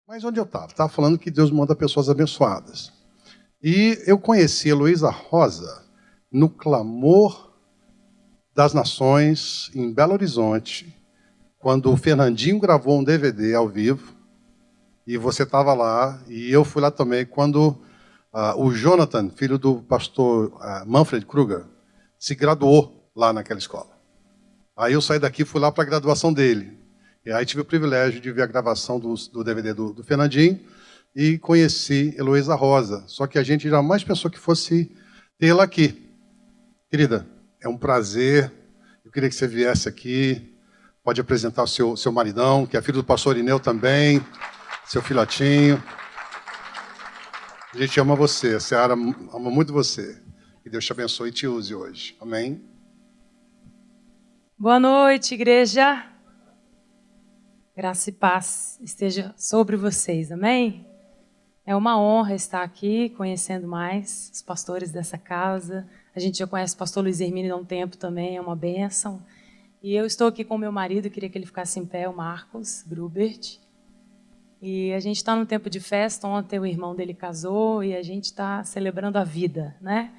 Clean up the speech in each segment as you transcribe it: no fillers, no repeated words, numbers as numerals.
Mas onde eu estava? Estava falando que Deus manda pessoas abençoadas. E eu conheci a Heloísa Rosa no Clamor das Nações, em Belo Horizonte, quando o Fernandinho gravou um DVD ao vivo, e você estava lá, e eu fui lá também, quando o Jonathan, filho do pastor Manfred Kruger, se graduou lá naquela escola. Aí eu saí daqui e fui lá para a graduação dele. E aí tive o privilégio de ver a gravação do DVD do Fernandinho e conheci Heloísa Rosa. Só que a gente jamais pensou que fosse tê-la aqui. Querida, é um prazer. Eu queria que você viesse aqui. Pode apresentar o seu maridão, que é filho do pastor Ineu também, seu filhotinho. A gente ama você, a Seara ama muito você. Que Deus te abençoe e te use hoje. Amém? Boa noite, igreja. Graça e paz esteja sobre vocês, amém? É uma honra estar aqui, conhecendo mais os pastores dessa casa. A gente já conhece o pastor Luiz Hermínio há um tempo também, é uma bênção. E eu estou aqui com o meu marido, queria que ele ficasse em pé, o Marcos Grubert. E a gente está num tempo de festa, ontem o irmão dele casou e a gente está celebrando a vida, né?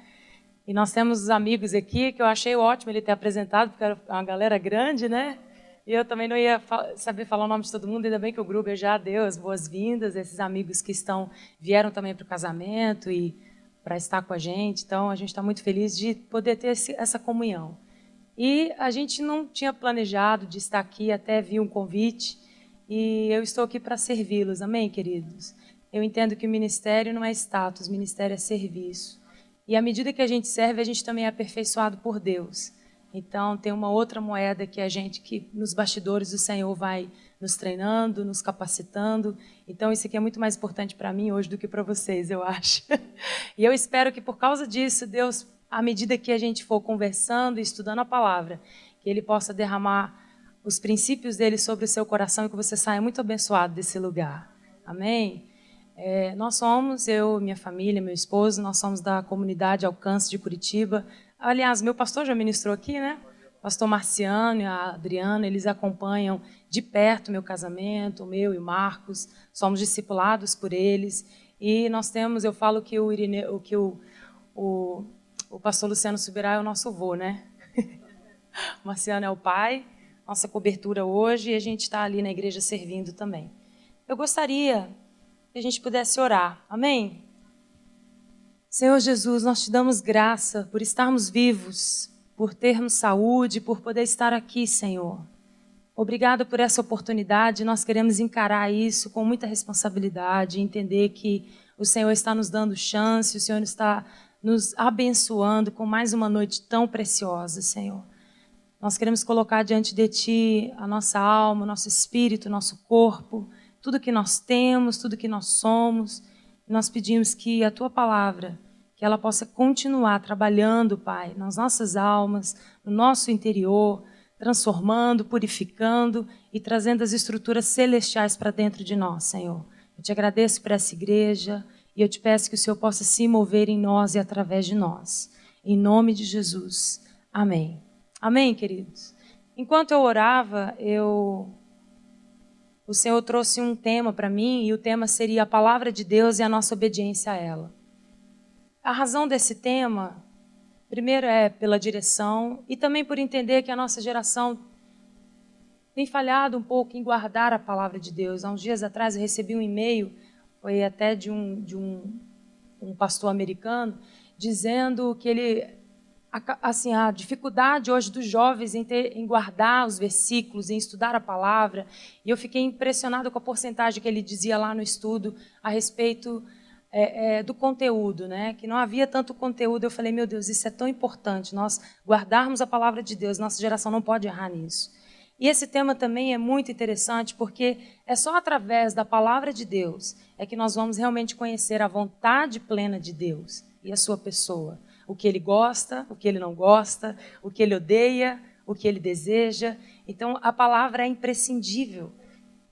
E nós temos os amigos aqui, que eu achei ótimo ele ter apresentado, porque era uma galera grande, né? E eu também não ia saber falar o nome de todo mundo, ainda bem que o Gruber já deu as boas-vindas, esses amigos que vieram também para o casamento e para estar com a gente. Então, a gente está muito feliz de poder ter essa comunhão. E a gente não tinha planejado de estar aqui, até vi um convite, e eu estou aqui para servi-los, amém, queridos? Eu entendo que o ministério não é status, o ministério é serviço. E à medida que a gente serve, a gente também é aperfeiçoado por Deus. Então, tem uma outra moeda que nos bastidores o Senhor vai nos treinando, nos capacitando. Então, isso aqui é muito mais importante para mim hoje do que para vocês, eu acho. E eu espero que, por causa disso, Deus, à medida que a gente for conversando e estudando a palavra, que Ele possa derramar os princípios dele sobre o seu coração e que você saia muito abençoado desse lugar. Amém? Nós somos, eu, minha família, meu esposo, nós somos da comunidade Alcance de Curitiba. Aliás, meu pastor já ministrou aqui, né? O pastor Marciano e a Adriana, eles acompanham de perto meu casamento, o meu e o Marcos. Somos discipulados por eles. E nós temos, eu falo que o pastor Luciano Subirá é o nosso avô, né? O Marciano é o pai, nossa cobertura hoje, e a gente está ali na igreja servindo também. Eu gostaria que a gente pudesse orar. Amém? Senhor Jesus, nós te damos graça por estarmos vivos, por termos saúde, por poder estar aqui, Senhor. Obrigado por essa oportunidade. Nós queremos encarar isso com muita responsabilidade, entender que o Senhor está nos dando chance, o Senhor está nos abençoando com mais uma noite tão preciosa, Senhor. Nós queremos colocar diante de Ti a nossa alma, o nosso espírito, o nosso corpo, tudo que nós temos, tudo que nós somos. Nós pedimos que a Tua palavra, que ela possa continuar trabalhando, Pai, nas nossas almas, no nosso interior, transformando, purificando e trazendo as estruturas celestiais para dentro de nós, Senhor. Eu te agradeço por essa igreja e eu te peço que o Senhor possa se mover em nós e através de nós. Em nome de Jesus. Amém. Amém, queridos? Enquanto eu orava, o Senhor trouxe um tema para mim, e o tema seria a palavra de Deus e a nossa obediência a ela. A razão desse tema, primeiro, é pela direção e também por entender que a nossa geração tem falhado um pouco em guardar a palavra de Deus. Há uns dias atrás eu recebi um e-mail, foi até de um pastor americano, dizendo que a dificuldade hoje dos jovens em guardar os versículos, em estudar a palavra. E eu fiquei impressionada com a porcentagem que ele dizia lá no estudo a respeito do conteúdo, né? Que não havia tanto conteúdo. Eu falei, meu Deus, isso é tão importante, nós guardarmos a palavra de Deus, nossa geração não pode errar nisso. E esse tema também é muito interessante, porque é só através da palavra de Deus é que nós vamos realmente conhecer a vontade plena de Deus e a sua pessoa. O que ele gosta, o que ele não gosta, o que ele odeia, o que ele deseja. Então, a palavra é imprescindível.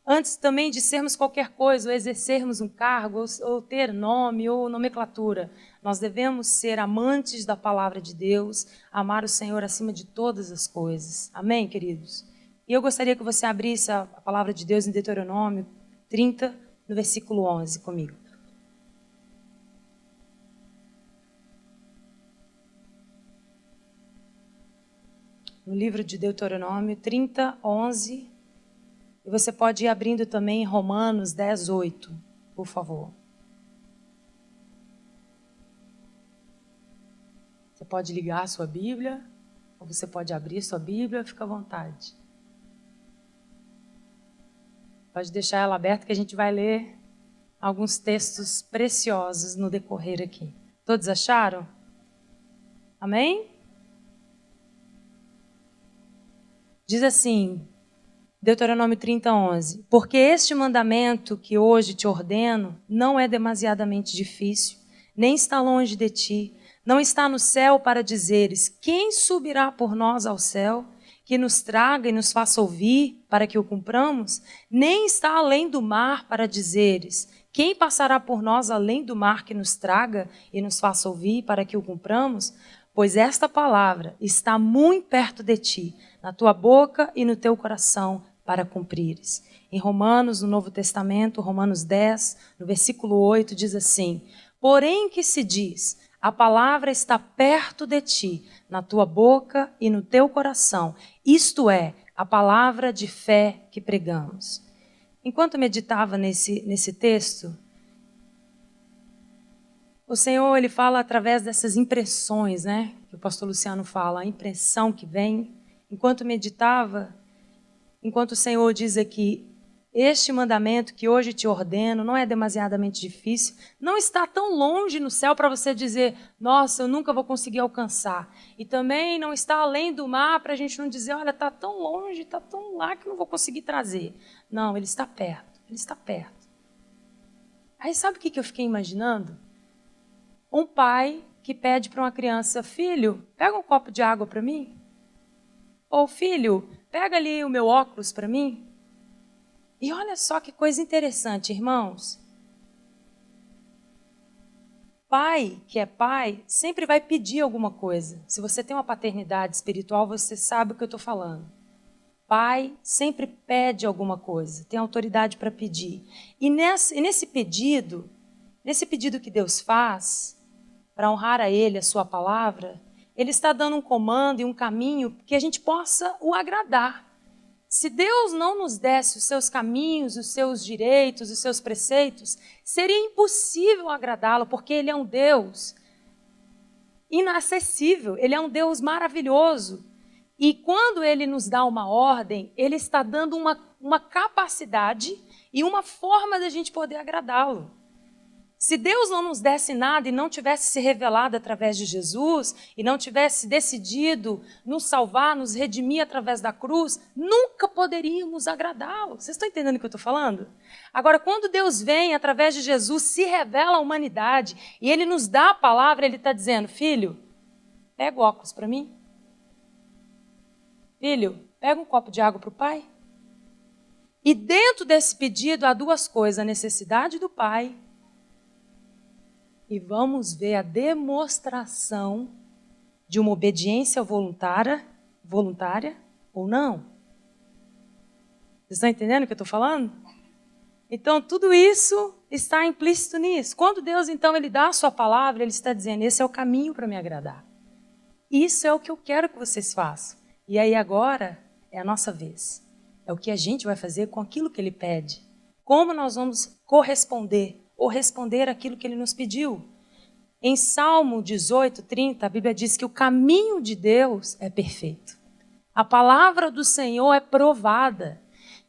Antes também de sermos qualquer coisa, ou exercermos um cargo, ou ter nome, ou nomenclatura, nós devemos ser amantes da palavra de Deus, amar o Senhor acima de todas as coisas. Amém, queridos? E eu gostaria que você abrisse a palavra de Deus em Deuteronômio 30, no versículo 11 comigo. No livro de Deuteronômio 30, 11. E você pode ir abrindo também em Romanos 10, 8, por favor. Você pode ligar a sua Bíblia, ou você pode abrir sua Bíblia, fica à vontade. Pode deixar ela aberta que a gente vai ler alguns textos preciosos no decorrer aqui. Todos acharam? Amém? Diz assim, Deuteronômio 30, 11. Porque este mandamento que hoje te ordeno não é demasiadamente difícil, nem está longe de ti, não está no céu para dizeres, quem subirá por nós ao céu, que nos traga e nos faça ouvir para que o cumpramos? Nem está além do mar para dizeres, quem passará por nós além do mar que nos traga e nos faça ouvir para que o cumpramos? Pois esta palavra está muito perto de ti, na tua boca e no teu coração, para cumprires. Em Romanos, no Novo Testamento, Romanos 10, no versículo 8, diz assim, porém que se diz, a palavra está perto de ti, na tua boca e no teu coração, isto é, a palavra de fé que pregamos. Enquanto meditava nesse texto, o Senhor, Ele fala através dessas impressões, né? Que o pastor Luciano fala, a impressão que vem. Enquanto meditava, enquanto o Senhor diz aqui, este mandamento que hoje te ordeno não é demasiadamente difícil, não está tão longe no céu para você dizer, nossa, eu nunca vou conseguir alcançar. E também não está além do mar para a gente não dizer, olha, está tão longe, está tão lá que eu não vou conseguir trazer. Não, ele está perto, ele está perto. Aí sabe o que eu fiquei imaginando? Um pai que pede para uma criança, filho, pega um copo de água para mim. Ou filho, pega ali o meu óculos para mim. E olha só que coisa interessante, irmãos. Pai, que é pai, sempre vai pedir alguma coisa. Se você tem uma paternidade espiritual, você sabe o que eu estou falando. Pai sempre pede alguma coisa, tem autoridade para pedir. E nesse pedido que Deus faz, para honrar a Ele, a sua palavra, Ele está dando um comando e um caminho que a gente possa o agradar. Se Deus não nos desse os seus caminhos, os seus direitos, os seus preceitos, seria impossível agradá-lo, porque Ele é um Deus inacessível, Ele é um Deus maravilhoso. E quando Ele nos dá uma ordem, Ele está dando uma capacidade e uma forma da gente poder agradá-lo. Se Deus não nos desse nada e não tivesse se revelado através de Jesus e não tivesse decidido nos salvar, nos redimir através da cruz, nunca poderíamos agradá-lo. Vocês estão entendendo o que eu estou falando? Agora, quando Deus vem através de Jesus, se revela à humanidade e Ele nos dá a palavra, Ele está dizendo, filho, pega o óculos para mim. Filho, pega um copo de água para o pai. E dentro desse pedido há duas coisas, a necessidade do pai e vamos ver a demonstração de uma obediência voluntária ou não. Vocês estão entendendo o que eu estou falando? Então, tudo isso está implícito nisso. Quando Deus, então, Ele dá a sua palavra, Ele está dizendo, esse é o caminho para me agradar. Isso é o que eu quero que vocês façam. E aí agora é a nossa vez. É o que a gente vai fazer com aquilo que Ele pede. Como nós vamos corresponder ou responder aquilo que Ele nos pediu. Em Salmo 18, 30, a Bíblia diz que o caminho de Deus é perfeito. A palavra do Senhor é provada.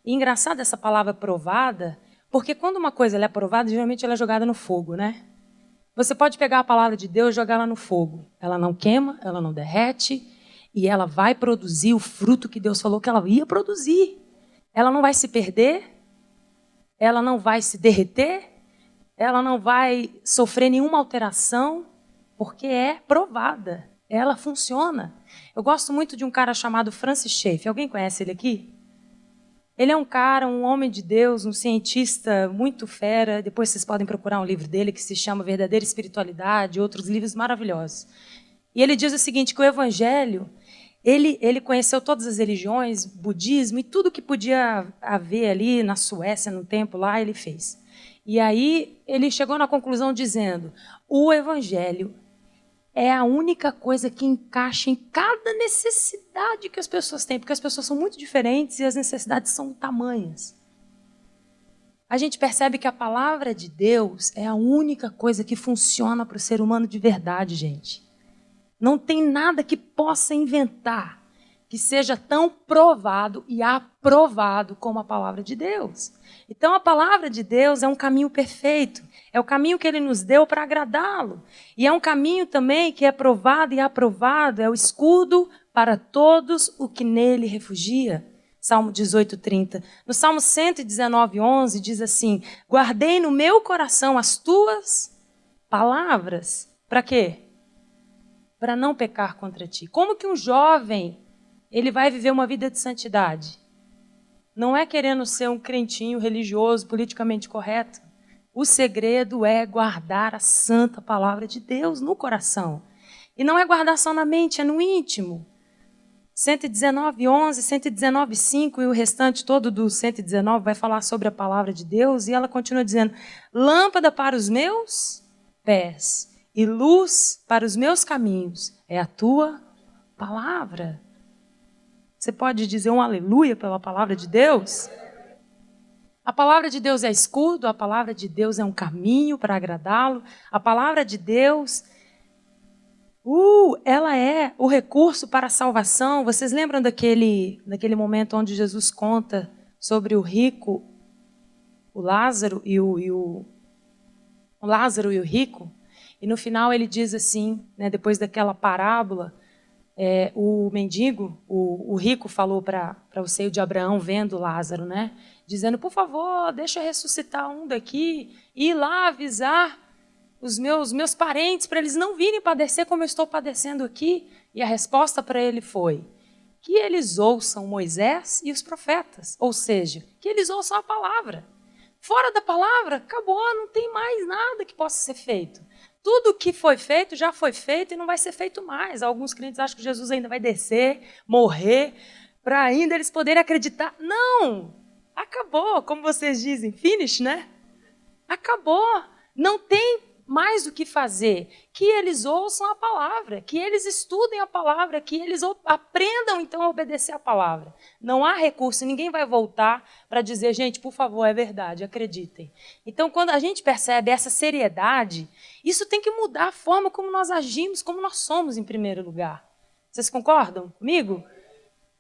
E engraçado essa palavra provada, porque quando uma coisa ela é provada, geralmente ela é jogada no fogo, né? Você pode pegar a palavra de Deus e jogar ela no fogo. Ela não queima, ela não derrete, e ela vai produzir o fruto que Deus falou que ela ia produzir. Ela não vai se perder, ela não vai se derreter, ela não vai sofrer nenhuma alteração, porque é provada, ela funciona. Eu gosto muito de um cara chamado Francis Schaeffer. Alguém conhece ele aqui? Ele é um cara, um homem de Deus, um cientista muito fera. Depois vocês podem procurar um livro dele que se chama Verdadeira Espiritualidade, outros livros maravilhosos. E ele diz o seguinte, que o Evangelho, ele conheceu todas as religiões, budismo e tudo que podia haver ali na Suécia, no templo lá, ele fez. E aí ele chegou na conclusão dizendo: o evangelho é a única coisa que encaixa em cada necessidade que as pessoas têm, porque as pessoas são muito diferentes e as necessidades são tamanhas. A gente percebe que a palavra de Deus é a única coisa que funciona para o ser humano de verdade, gente. Não tem nada que possa inventar que seja tão provado e aprovado como a palavra de Deus. Então, a palavra de Deus é um caminho perfeito. É o caminho que Ele nos deu para agradá-lo. E é um caminho também que é provado e aprovado. É o escudo para todos o que nele refugia. Salmo 18:30. No Salmo 119:11 diz assim: guardei no meu coração as tuas palavras. Para quê? Para não pecar contra ti. Como que um jovem ele vai viver uma vida de santidade? Não é querendo ser um crentinho religioso, politicamente correto. O segredo é guardar a santa palavra de Deus no coração. E não é guardar só na mente, é no íntimo. 119:11, 119:5 e o restante todo do 119 vai falar sobre a palavra de Deus. E ela continua dizendo: lâmpada para os meus pés e luz para os meus caminhos é a tua palavra. Você pode dizer um aleluia pela palavra de Deus? A palavra de Deus é escudo, a palavra de Deus é um caminho para agradá-lo. A palavra de Deus, ela é o recurso para a salvação. Vocês lembram daquele momento onde Jesus conta sobre o rico, o Lázaro e o Lázaro e o rico? E no final ele diz assim, né, depois daquela parábola, o mendigo, o rico falou para o seio de Abraão, vendo Lázaro, né? Dizendo: por favor, deixa eu ressuscitar um daqui e ir lá avisar os meus parentes para eles não virem padecer como eu estou padecendo aqui. E a resposta para ele foi: que eles ouçam Moisés e os profetas, ou seja, que eles ouçam a palavra. Fora da palavra, acabou, não tem mais nada que possa ser feito. Tudo que foi feito já foi feito e não vai ser feito mais. Alguns crentes acham que Jesus ainda vai descer, morrer, para ainda eles poderem acreditar. Não! Acabou, como vocês dizem, finish, né? Acabou. Não tem mais o que fazer. Que eles ouçam a palavra, que eles estudem a palavra, que eles aprendam então a obedecer a palavra. Não há recurso, ninguém vai voltar para dizer: gente, por favor, é verdade, acreditem. Então, quando a gente percebe essa seriedade, isso tem que mudar a forma como nós agimos, como nós somos em primeiro lugar. Vocês concordam comigo?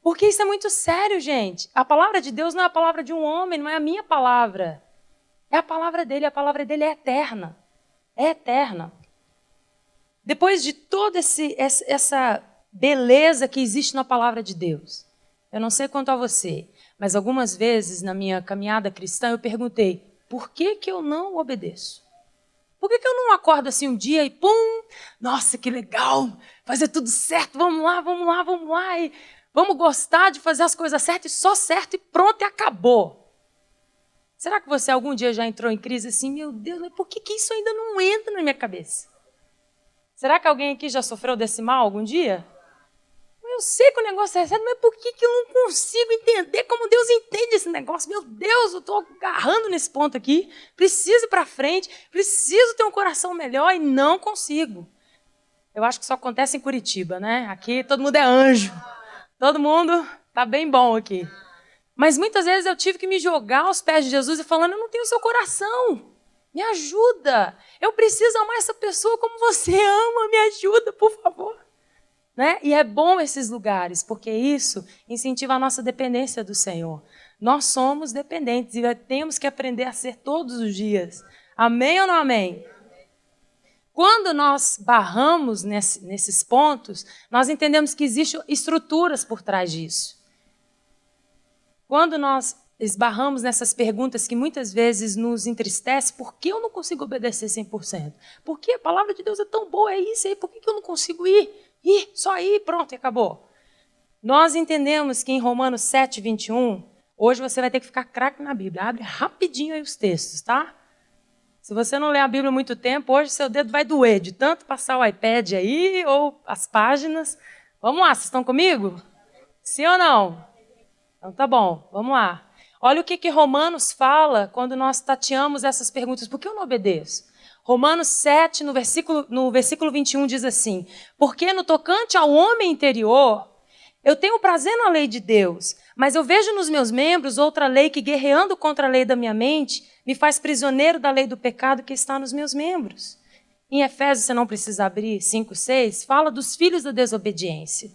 Porque isso é muito sério, gente. A palavra de Deus não é a palavra de um homem, não é a minha palavra. É a palavra dele é eterna. É eterna. Depois de toda essa beleza que existe na palavra de Deus, eu não sei quanto a você, mas algumas vezes na minha caminhada cristã eu perguntei: por que eu não obedeço? Por que eu não acordo assim um dia e pum, nossa, que legal, fazer tudo certo, vamos lá, e vamos gostar de fazer as coisas certas e só certo e pronto e acabou. Será que você algum dia já entrou em crise assim? Meu Deus, mas por que isso ainda não entra na minha cabeça? Será que alguém aqui já sofreu desse mal algum dia? Eu sei que o negócio é certo, mas por que eu não consigo entender como Deus entende esse negócio? Meu Deus, eu estou agarrando nesse ponto aqui, preciso ir para frente, preciso ter um coração melhor e não consigo. Eu acho que isso acontece em Curitiba, né? Aqui todo mundo é anjo, todo mundo está bem bom aqui. Mas muitas vezes eu tive que me jogar aos pés de Jesus e falando: eu não tenho o seu coração, me ajuda. Eu preciso amar essa pessoa como você ama, me ajuda, por favor. Né? E é bom esses lugares, porque isso incentiva a nossa dependência do Senhor. Nós somos dependentes e temos que aprender a ser todos os dias. Amém ou não amém? Quando nós barramos nesses pontos, nós entendemos que existem estruturas por trás disso. Quando nós esbarramos nessas perguntas que muitas vezes nos entristecem: por que eu não consigo obedecer 100%? Por que a palavra de Deus é tão boa, é isso aí, por que eu não consigo ir? Só ir, pronto, e acabou. Nós entendemos que em Romanos 7:21, hoje você vai ter que ficar craque na Bíblia. Abre rapidinho aí os textos, tá? Se você não lê a Bíblia há muito tempo, hoje seu dedo vai doer de tanto passar o iPad aí ou as páginas. Vamos lá, vocês estão comigo? Sim ou não? Então tá bom, vamos lá. Olha o que Romanos fala quando nós tateamos essas perguntas. Por que eu não obedeço? Romanos 7, no versículo 21, diz assim: porque no tocante ao homem interior, eu tenho prazer na lei de Deus, mas eu vejo nos meus membros outra lei que, guerreando contra a lei da minha mente, me faz prisioneiro da lei do pecado que está nos meus membros. Em Efésios, você não precisa abrir, 5, 6, fala dos filhos da desobediência.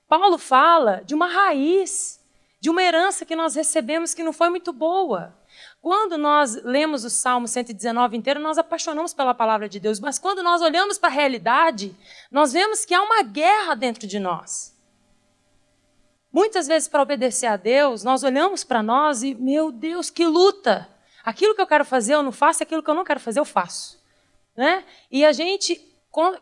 Paulo fala de uma raiz, de uma herança que nós recebemos que não foi muito boa. Quando nós lemos o Salmo 119 inteiro, nós apaixonamos pela palavra de Deus, mas quando nós olhamos para a realidade, nós vemos que há uma guerra dentro de nós. Muitas vezes, para obedecer a Deus, nós olhamos para nós e, meu Deus, que luta! Aquilo que eu quero fazer, eu não faço, aquilo que eu não quero fazer, eu faço. Né? E a gente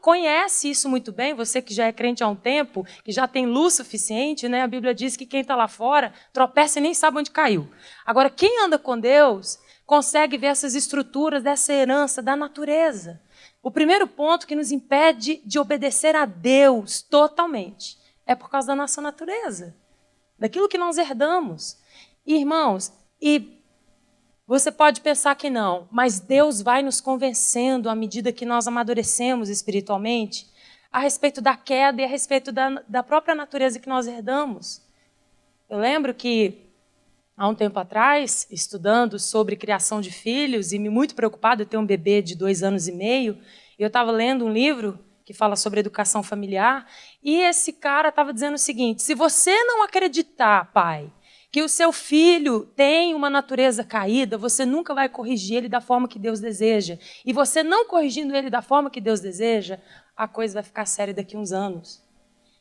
conhece isso muito bem, você que já é crente há um tempo, que já tem luz suficiente, né? A Bíblia diz que quem está lá fora tropeça e nem sabe onde caiu. Agora, quem anda com Deus consegue ver essas estruturas dessa herança da natureza. O primeiro ponto que nos impede de obedecer a Deus totalmente é por causa da nossa natureza, daquilo que nós herdamos. Irmãos, e você pode pensar que não, mas Deus vai nos convencendo à medida que nós amadurecemos espiritualmente a respeito da queda e a respeito da própria natureza que nós herdamos. Eu lembro que, há um tempo atrás, estudando sobre criação de filhos e me muito preocupado, eu tenho um bebê de 2 anos e meio, e eu estava lendo um livro que fala sobre educação familiar, e esse cara estava dizendo o seguinte: se você não acreditar, pai, que o seu filho tem uma natureza caída, você nunca vai corrigir ele da forma que Deus deseja. E você não corrigindo ele da forma que Deus deseja, a coisa vai ficar séria daqui a uns anos.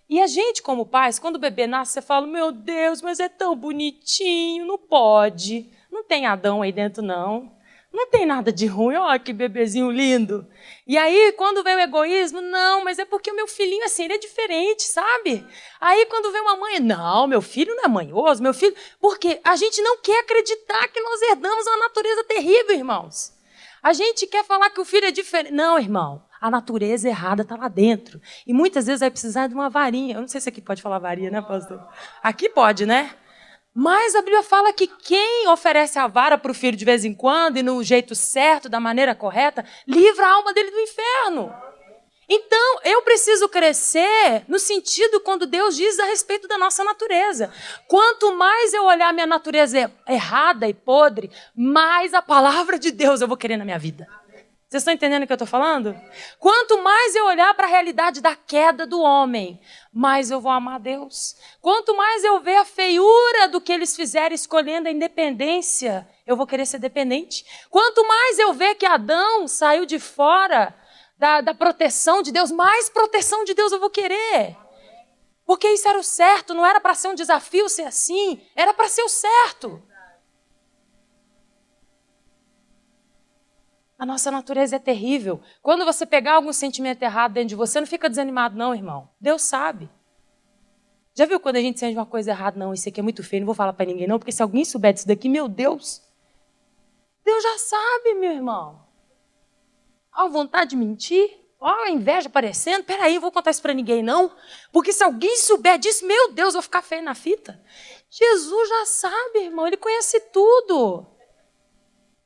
E a gente, como pais, quando o bebê nasce, você fala: meu Deus, mas é tão bonitinho, não pode. Não tem Adão aí dentro, não. Não tem nada de ruim, olha que bebezinho lindo. E aí, quando vem o egoísmo, não, mas é porque o meu filhinho, assim, ele é diferente, sabe? Aí, quando vem uma mãe, não, meu filho não é manhoso, meu filho... Porque a gente não quer acreditar que nós herdamos uma natureza terrível, irmãos. A gente quer falar que o filho é diferente. Não, irmão, a natureza errada está lá dentro. E muitas vezes vai precisar de uma varinha. Eu não sei se aqui pode falar varinha, né, pastor? Aqui pode, né? Mas a Bíblia fala que quem oferece a vara para o filho de vez em quando e no jeito certo, da maneira correta, livra a alma dele do inferno. Então, eu preciso crescer no sentido quando Deus diz a respeito da nossa natureza. Quanto mais eu olhar minha natureza errada e podre, mais a palavra de Deus eu vou querer na minha vida. Vocês estão entendendo o que eu estou falando? Quanto mais eu olhar para a realidade da queda do homem, mais eu vou amar Deus. Quanto mais eu ver a feiura do que eles fizeram escolhendo a independência, eu vou querer ser dependente. Quanto mais eu ver que Adão saiu de fora da proteção de Deus, mais proteção de Deus eu vou querer. Porque isso era o certo, não era para ser um desafio ser assim, era para ser o certo. A nossa natureza é terrível. Quando você pegar algum sentimento errado dentro de você, não fica desanimado não, irmão. Deus sabe. Já viu quando a gente sente uma coisa errada? Não, isso aqui é muito feio, não vou falar para ninguém não, porque se alguém souber disso daqui, meu Deus, Deus já sabe, meu irmão. Ó, vontade de mentir, ó, a inveja aparecendo, peraí, não vou contar isso para ninguém não, porque se alguém souber disso, meu Deus, eu vou ficar feio na fita. Jesus já sabe, irmão, Ele conhece tudo.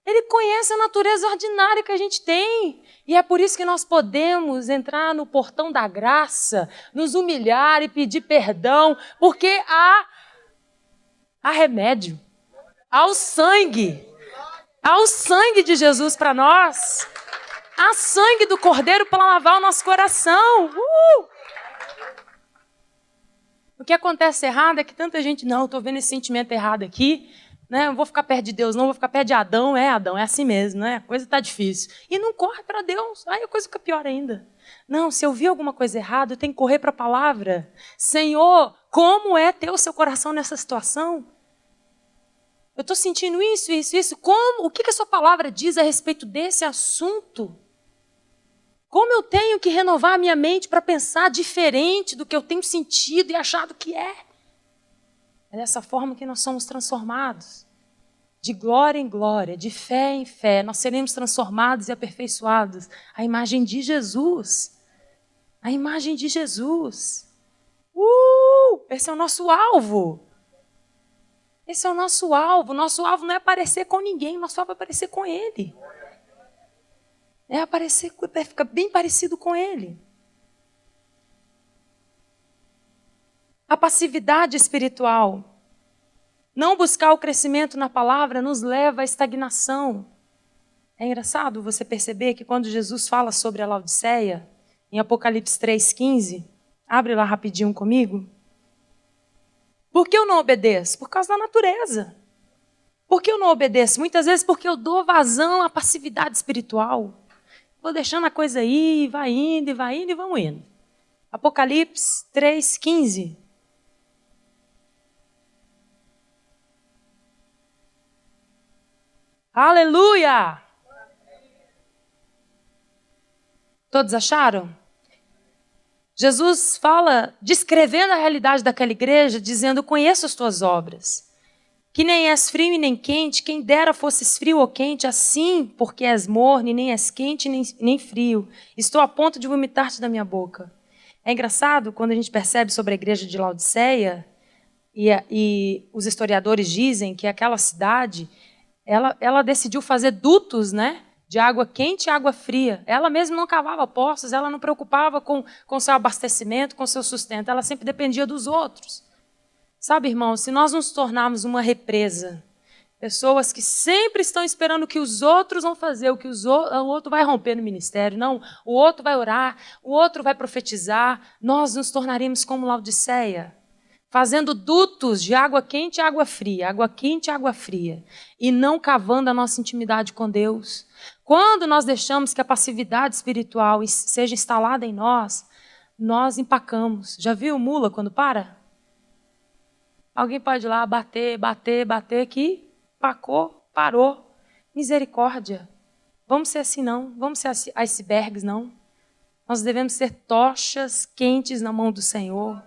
Ele conhece a natureza ordinária que a gente tem. E é por isso que nós podemos entrar no portão da graça, nos humilhar e pedir perdão, porque há remédio, há o sangue de Jesus para nós, há sangue do Cordeiro para lavar o nosso coração. O que acontece errado é que tanta gente, não, estou vendo esse sentimento errado aqui, né? Não vou ficar perto de Deus, não vou ficar perto de Adão, é assim mesmo, né? A coisa está difícil. E não corre para Deus, aí a coisa fica pior ainda. Não, se eu vi alguma coisa errada, eu tenho que correr para a palavra. Senhor, como é ter o seu coração nessa situação? Eu estou sentindo isso. Como? O que a sua palavra diz a respeito desse assunto? Como eu tenho que renovar a minha mente para pensar diferente do que eu tenho sentido e achado que é? É dessa forma que nós somos transformados. De glória em glória, de fé em fé, nós seremos transformados e aperfeiçoados à imagem de Jesus. A imagem de Jesus. Esse é o nosso alvo. Esse é o nosso alvo. Nosso alvo não é aparecer com ninguém, nosso alvo é aparecer com Ele. É ficar bem parecido com Ele. A passividade espiritual, não buscar o crescimento na palavra, nos leva à estagnação. É engraçado você perceber que quando Jesus fala sobre a Laodiceia, em Apocalipse 3,15, abre lá rapidinho comigo. Por que eu não obedeço? Por causa da natureza. Por que eu não obedeço? Muitas vezes porque eu dou vazão à passividade espiritual. Vou deixando a coisa aí, vai indo e vamos indo. Apocalipse 3,15. Aleluia! Todos acharam? Jesus fala, descrevendo a realidade daquela igreja, dizendo, conheço as tuas obras, que nem és frio e nem quente, quem dera fosses frio ou quente, assim, porque és morno e nem és quente nem frio, estou a ponto de vomitar-te da minha boca. É engraçado quando a gente percebe sobre a igreja de Laodiceia, e os historiadores dizem que aquela cidade, ela decidiu fazer dutos, né? De água quente e água fria. Ela mesma não cavava poços, ela não preocupava com seu abastecimento, com seu sustento, ela sempre dependia dos outros. Sabe, irmãos, se nós nos tornarmos uma represa, pessoas que sempre estão esperando o que os outros vão fazer, o outro vai romper no ministério, não, o outro vai orar, o outro vai profetizar, nós nos tornaremos como Laodiceia, fazendo dutos de água quente e água fria, e não cavando a nossa intimidade com Deus. Quando nós deixamos que a passividade espiritual seja instalada em nós, nós empacamos. Já viu mula quando para? Alguém pode ir lá bater, que empacou, parou. Misericórdia. Vamos ser assim não, vamos ser icebergs não. Nós devemos ser tochas quentes na mão do Senhor.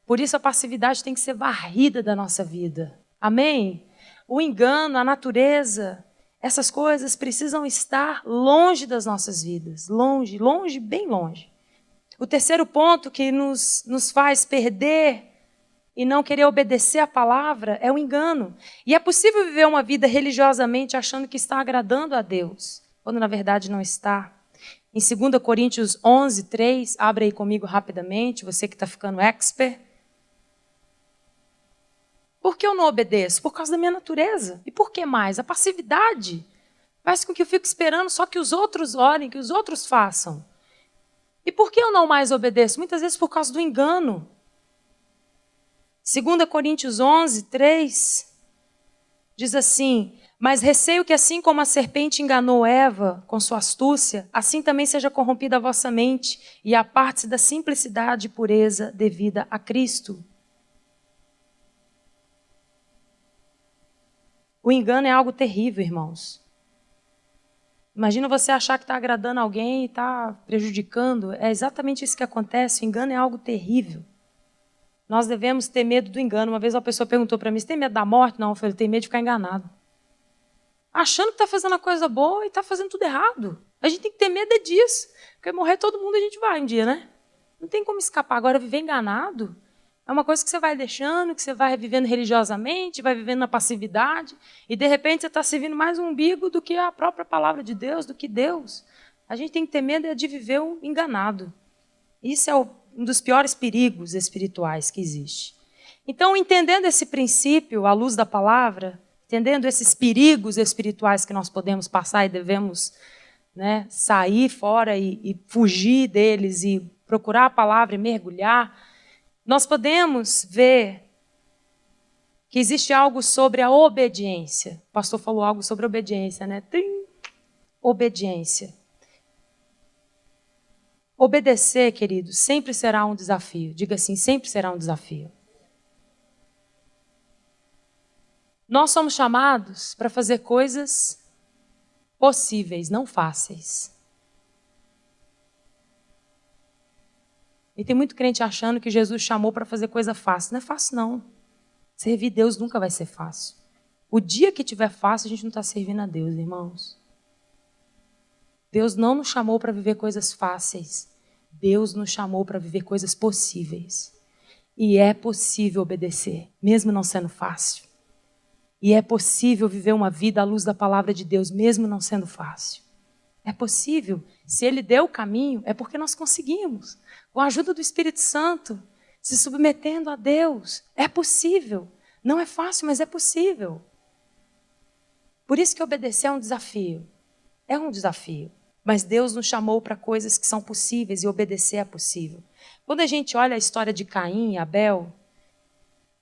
Por isso a passividade tem que ser varrida da nossa vida. Amém? O engano, a natureza, essas coisas precisam estar longe das nossas vidas. Longe, longe, bem longe. O terceiro ponto que nos faz perder e não querer obedecer a palavra é o engano. E é possível viver uma vida religiosamente achando que está agradando a Deus, quando na verdade não está. Em 2 Coríntios 11, 3, abre aí comigo rapidamente, você que está ficando expert. Por que eu não obedeço? Por causa da minha natureza. E por que mais? A passividade faz com que eu fique esperando só que os outros orem, que os outros façam. E por que eu não mais obedeço? Muitas vezes por causa do engano. 2 Coríntios 11, 3, diz assim, mas receio que assim como a serpente enganou Eva com sua astúcia, assim também seja corrompida a vossa mente e aparte-se da simplicidade e pureza devida a Cristo. O engano é algo terrível, irmãos. Imagina você achar que está agradando alguém e está prejudicando. É exatamente isso que acontece. O engano é algo terrível. Nós devemos ter medo do engano. Uma vez uma pessoa perguntou para mim, você tem medo da morte? Não, eu falei, tem medo de ficar enganado. Achando que está fazendo a coisa boa e está fazendo tudo errado. A gente tem que ter medo disso. Porque morrer todo mundo a gente vai um dia, né? Não tem como escapar. Agora, viver enganado é uma coisa que você vai deixando, que você vai vivendo religiosamente, vai vivendo na passividade, e de repente você está servindo mais um umbigo do que a própria palavra de Deus, do que Deus. A gente tem que ter medo de viver enganado. Isso é um dos piores perigos espirituais que existe. Então, entendendo esse princípio, à luz da palavra, entendendo esses perigos espirituais que nós podemos passar e devemos, né, sair fora e fugir deles e procurar a palavra e mergulhar, nós podemos ver que existe algo sobre a obediência. O pastor falou algo sobre obediência, né? Obediência. Obedecer, querido, sempre será um desafio. Diga assim, sempre será um desafio. Nós somos chamados para fazer coisas possíveis, não fáceis. E tem muito crente achando que Jesus chamou para fazer coisa fácil. Não é fácil, não. Servir Deus nunca vai ser fácil. O dia que tiver fácil, a gente não está servindo a Deus, irmãos. Deus não nos chamou para viver coisas fáceis. Deus nos chamou para viver coisas possíveis. E é possível obedecer, mesmo não sendo fácil. E é possível viver uma vida à luz da palavra de Deus, mesmo não sendo fácil. É possível. Se Ele deu o caminho, é porque nós conseguimos. Com a ajuda do Espírito Santo, se submetendo a Deus. É possível. Não é fácil, mas é possível. Por isso que obedecer é um desafio. É um desafio. Mas Deus nos chamou para coisas que são possíveis e obedecer é possível. Quando a gente olha a história de Caim e Abel,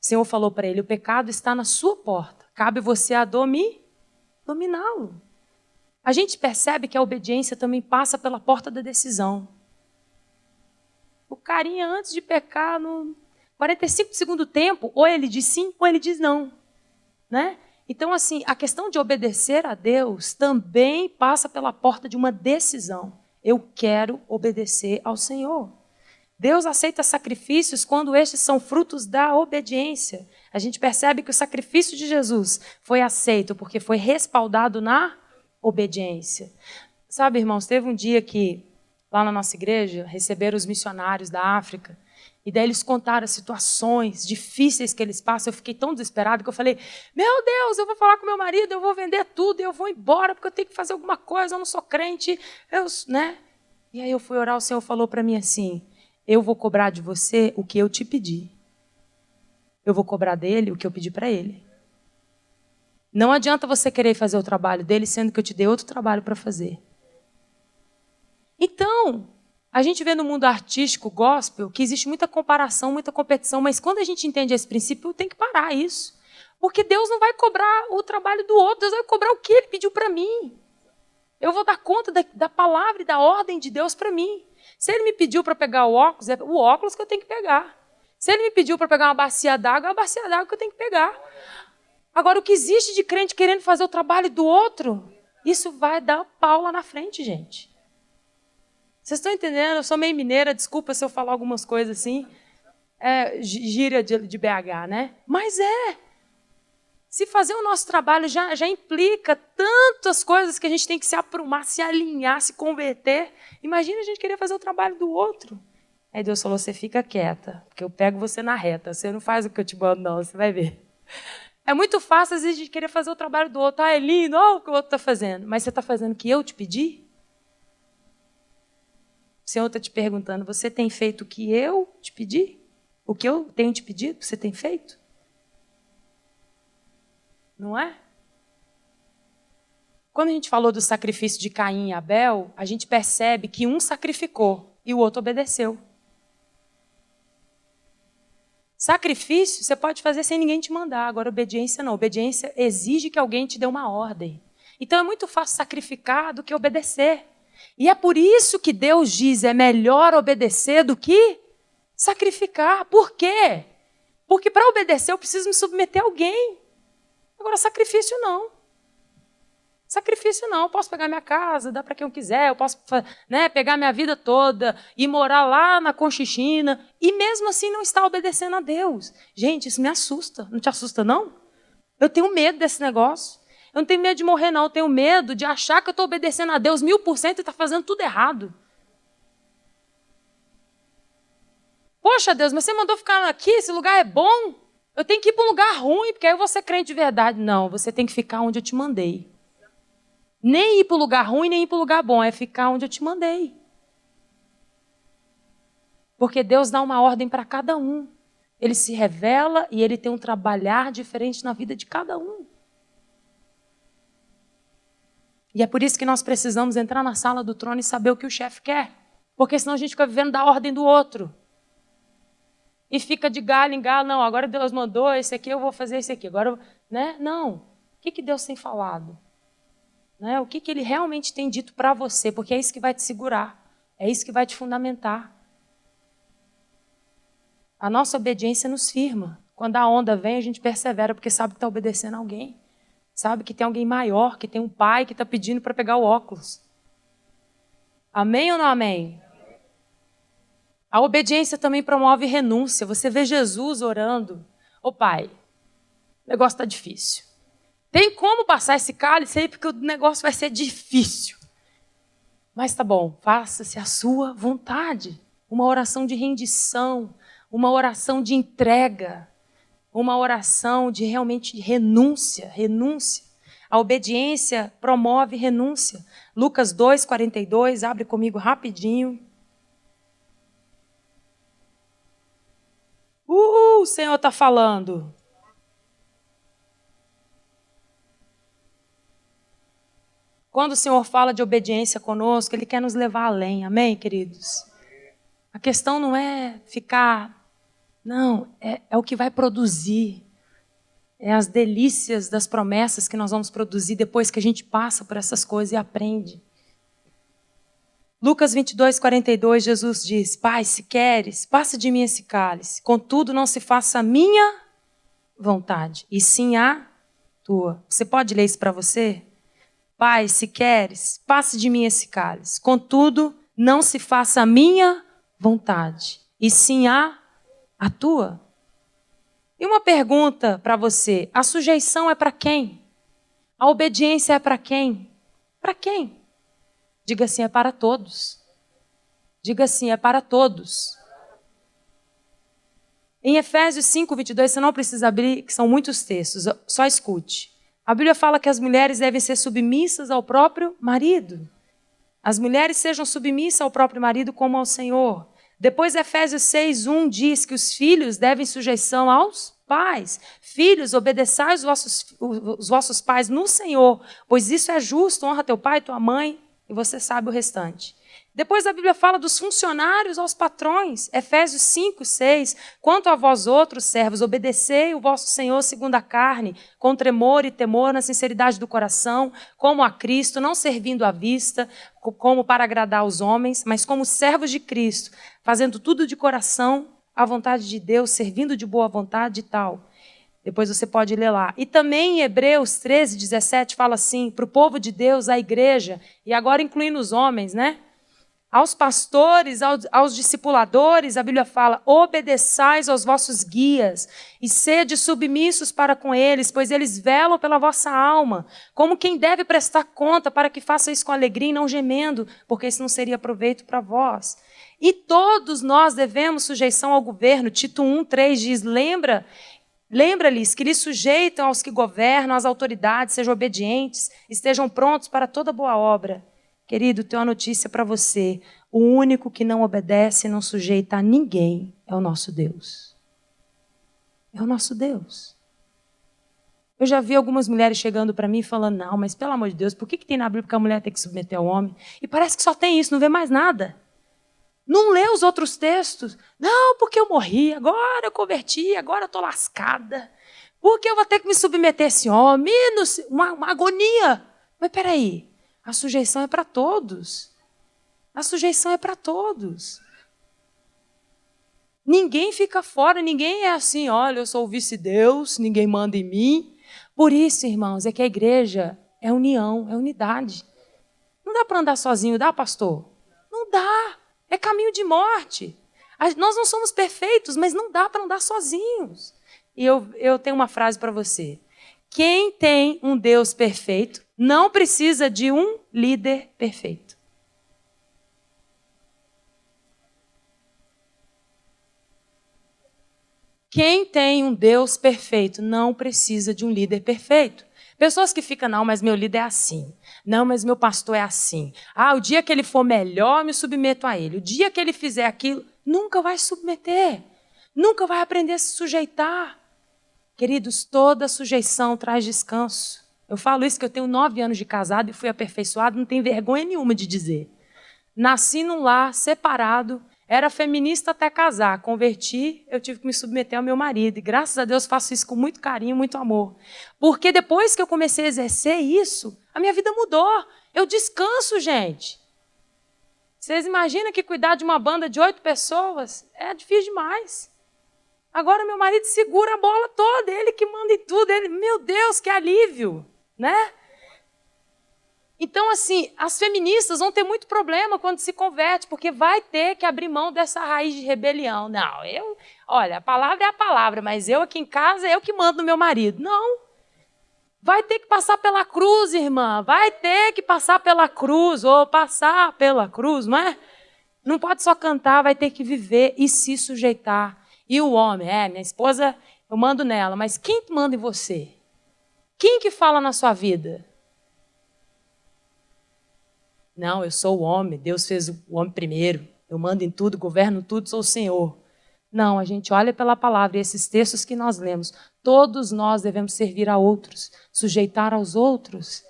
o Senhor falou para ele, o pecado está na sua porta. Cabe você a dominá-lo. A gente percebe que a obediência também passa pela porta da decisão. O carinha, antes de pecar, no 45 do segundo tempo, ou ele diz sim, ou ele diz não. Né? Então, assim, a questão de obedecer a Deus também passa pela porta de uma decisão. Eu quero obedecer ao Senhor. Deus aceita sacrifícios quando estes são frutos da obediência. A gente percebe que o sacrifício de Jesus foi aceito porque foi respaldado na obediência. Sabe, irmãos, teve um dia que, lá na nossa igreja, receberam os missionários da África, e daí eles contaram as situações difíceis que eles passam. Eu fiquei tão desesperada que eu falei, meu Deus, eu vou falar com meu marido, eu vou vender tudo, eu vou embora porque eu tenho que fazer alguma coisa, eu não sou crente. Né? E aí eu fui orar, o Senhor falou para mim assim, eu vou cobrar de você o que eu te pedi. Eu vou cobrar dele o que eu pedi para ele. Não adianta você querer fazer o trabalho dele, sendo que eu te dei outro trabalho para fazer. Então, a gente vê no mundo artístico, gospel, que existe muita comparação, muita competição, mas quando a gente entende esse princípio, tem que parar isso. Porque Deus não vai cobrar o trabalho do outro, Deus vai cobrar o que ele pediu para mim. Eu vou dar conta da palavra e da ordem de Deus para mim. Se ele me pediu para pegar o óculos, é o óculos que eu tenho que pegar. Se ele me pediu para pegar uma bacia d'água, é a bacia d'água que eu tenho que pegar. Agora, o que existe de crente querendo fazer o trabalho do outro, isso vai dar pau lá na frente, gente. Vocês estão entendendo? Eu sou meio mineira, desculpa se eu falar algumas coisas assim. Gíria de BH, né? Mas se fazer o nosso trabalho já implica tantas coisas que a gente tem que se aprumar, se alinhar, se converter. Imagina a gente querer fazer o trabalho do outro. Aí Deus falou, você fica quieta, porque eu pego você na reta. Você não faz o que eu te mando, não, você vai ver. É muito fácil, às vezes, a gente querer fazer o trabalho do outro. É lindo, olha o que o outro está fazendo. Mas você está fazendo o que eu te pedi? O Senhor está te perguntando, você tem feito o que eu te pedi? O que eu tenho te pedido, você tem feito? Não é? Quando a gente falou do sacrifício de Caim e Abel, a gente percebe que um sacrificou e o outro obedeceu. Sacrifício você pode fazer sem ninguém te mandar, agora obediência não. Obediência exige que alguém te dê uma ordem. Então é muito fácil sacrificar do que obedecer. E é por isso que Deus diz, é melhor obedecer do que sacrificar. Por quê? Porque para obedecer eu preciso me submeter a alguém. Agora sacrifício não. Sacrifício não, eu posso pegar minha casa, dar para quem eu quiser, eu posso pegar minha vida toda e morar lá na Conchichina e mesmo assim não estar obedecendo a Deus. Gente, isso me assusta. Não te assusta, não? Eu tenho medo desse negócio. Eu não tenho medo de morrer, não. Eu tenho medo de achar que eu estou obedecendo a Deus 1000% e está fazendo tudo errado. Poxa, Deus, mas você mandou ficar aqui, esse lugar é bom? Eu tenho que ir para um lugar ruim, porque aí eu vou ser crente de verdade. Não, você tem que ficar onde eu te mandei. Nem ir para o lugar ruim, nem ir para o lugar bom. É ficar onde eu te mandei. Porque Deus dá uma ordem para cada um. Ele se revela e ele tem um trabalhar diferente na vida de cada um. E é por isso que nós precisamos entrar na sala do trono e saber o que o chefe quer. Porque senão a gente fica vivendo da ordem do outro. E fica de galho em galho. Não, agora Deus mandou esse aqui, eu vou fazer esse aqui. Agora, Não. O que Deus tem falado? O que Ele realmente tem dito para você? Porque é isso que vai te segurar. É isso que vai te fundamentar. A nossa obediência nos firma. Quando a onda vem, a gente persevera, porque sabe que está obedecendo a alguém. Sabe que tem alguém maior, que tem um pai que está pedindo para pegar o óculos. Amém ou não amém? A obediência também promove renúncia. Você vê Jesus orando. Ô pai, o negócio está difícil. Tem como passar esse cálice aí, porque o negócio vai ser difícil. Mas tá bom, faça-se a sua vontade. Uma oração de rendição, uma oração de entrega. uma oração de realmente renúncia. A obediência promove renúncia. Lucas 2:42, abre comigo rapidinho. O Senhor está falando. Quando o Senhor fala de obediência conosco, Ele quer nos levar além. Amém, queridos? A questão não é ficar... Não, é o que vai produzir. É as delícias das promessas que nós vamos produzir depois que a gente passa por essas coisas e aprende. Lucas 22:42, Jesus diz: Pai, se queres, passa de mim esse cálice. Contudo, não se faça a minha vontade, e sim a tua. Você pode ler isso para você? Pai, se queres, passe de mim esse cálice. Contudo, não se faça a minha vontade, e sim a tua. E uma pergunta para você: a sujeição é para quem? A obediência é para quem? Para quem? Diga assim: é para todos. Diga assim: é para todos. Em Efésios 5:22, você não precisa abrir, que são muitos textos, só escute. A Bíblia fala que as mulheres devem ser submissas ao próprio marido. As mulheres sejam submissas ao próprio marido como ao Senhor. Depois, Efésios 6:1 diz que os filhos devem sujeição aos pais. Filhos, obedeçai os vossos pais no Senhor, pois isso é justo. Honra teu pai e tua mãe, e você sabe o restante. Depois a Bíblia fala dos funcionários aos patrões. Efésios 5:6. Quanto a vós outros, servos, obedecei o vosso Senhor segundo a carne, com tremor e temor, na sinceridade do coração, como a Cristo, não servindo à vista, como para agradar os homens, mas como servos de Cristo, fazendo tudo de coração, à vontade de Deus, servindo de boa vontade e tal. Depois você pode ler lá. E também em Hebreus 13:17 fala assim, para o povo de Deus, a igreja, e agora incluindo os homens, né? Aos pastores, aos discipuladores, a Bíblia fala: obedeçais aos vossos guias e sede submissos para com eles, pois eles velam pela vossa alma, como quem deve prestar conta, para que faça isso com alegria e não gemendo, porque isso não seria proveito para vós. E todos nós devemos sujeição ao governo. Tito 1:3 diz: lembra-lhes que lhes sujeitam aos que governam, às autoridades, sejam obedientes, estejam prontos para toda boa obra. Querido, tenho uma notícia para você. O único que não obedece e não sujeita a ninguém é o nosso Deus. É o nosso Deus. Eu já vi algumas mulheres chegando para mim falando: não, mas pelo amor de Deus, por que tem na Bíblia que a mulher tem que submeter ao homem? E parece que só tem isso, não vê mais nada. Não lê os outros textos. Não, porque eu morri, agora eu converti, agora eu estou lascada. Porque eu vou ter que me submeter a esse homem? Uma agonia. Mas peraí. A sujeição é para todos. A sujeição é para todos. Ninguém fica fora, ninguém é assim: olha, eu sou o vice-deus, ninguém manda em mim. Por isso, irmãos, é que a igreja é união, é unidade. Não dá para andar sozinho, dá, pastor? Não dá. É caminho de morte. Nós não somos perfeitos, mas não dá para andar sozinhos. E eu tenho uma frase para você. Quem tem um Deus perfeito não precisa de um líder perfeito. Quem tem um Deus perfeito não precisa de um líder perfeito. Pessoas que ficam: não, mas meu líder é assim. Não, mas meu pastor é assim. O dia que ele for melhor, eu me submeto a ele. O dia que ele fizer aquilo, nunca vai se submeter. Nunca vai aprender a se sujeitar. Queridos, toda sujeição traz descanso. Eu falo isso que eu tenho 9 anos de casado e fui aperfeiçoado, não tenho vergonha nenhuma de dizer. Nasci num lar separado, era feminista até casar. Converti, eu tive que me submeter ao meu marido. E graças a Deus faço isso com muito carinho, muito amor. Porque depois que eu comecei a exercer isso, a minha vida mudou. Eu descanso, gente. Vocês imaginam que cuidar de uma banda de 8 pessoas é difícil demais. Agora meu marido segura a bola toda, ele que manda em tudo. Meu Deus, que alívio, né? Então, assim, as feministas vão ter muito problema quando se converte, porque vai ter que abrir mão dessa raiz de rebelião. Não, olha, a palavra é a palavra, mas eu aqui em casa, eu que mando no meu marido. Não. Vai ter que passar pela cruz, irmã. Vai ter que passar pela cruz, ou passar pela cruz, não é? Não pode só cantar, vai ter que viver e se sujeitar. E o homem, minha esposa, eu mando nela, mas quem manda em você? Quem que fala na sua vida? Não, eu sou o homem, Deus fez o homem primeiro, eu mando em tudo, governo tudo, sou o Senhor. Não, a gente olha pela palavra e esses textos que nós lemos, todos nós devemos servir a outros, sujeitar aos outros.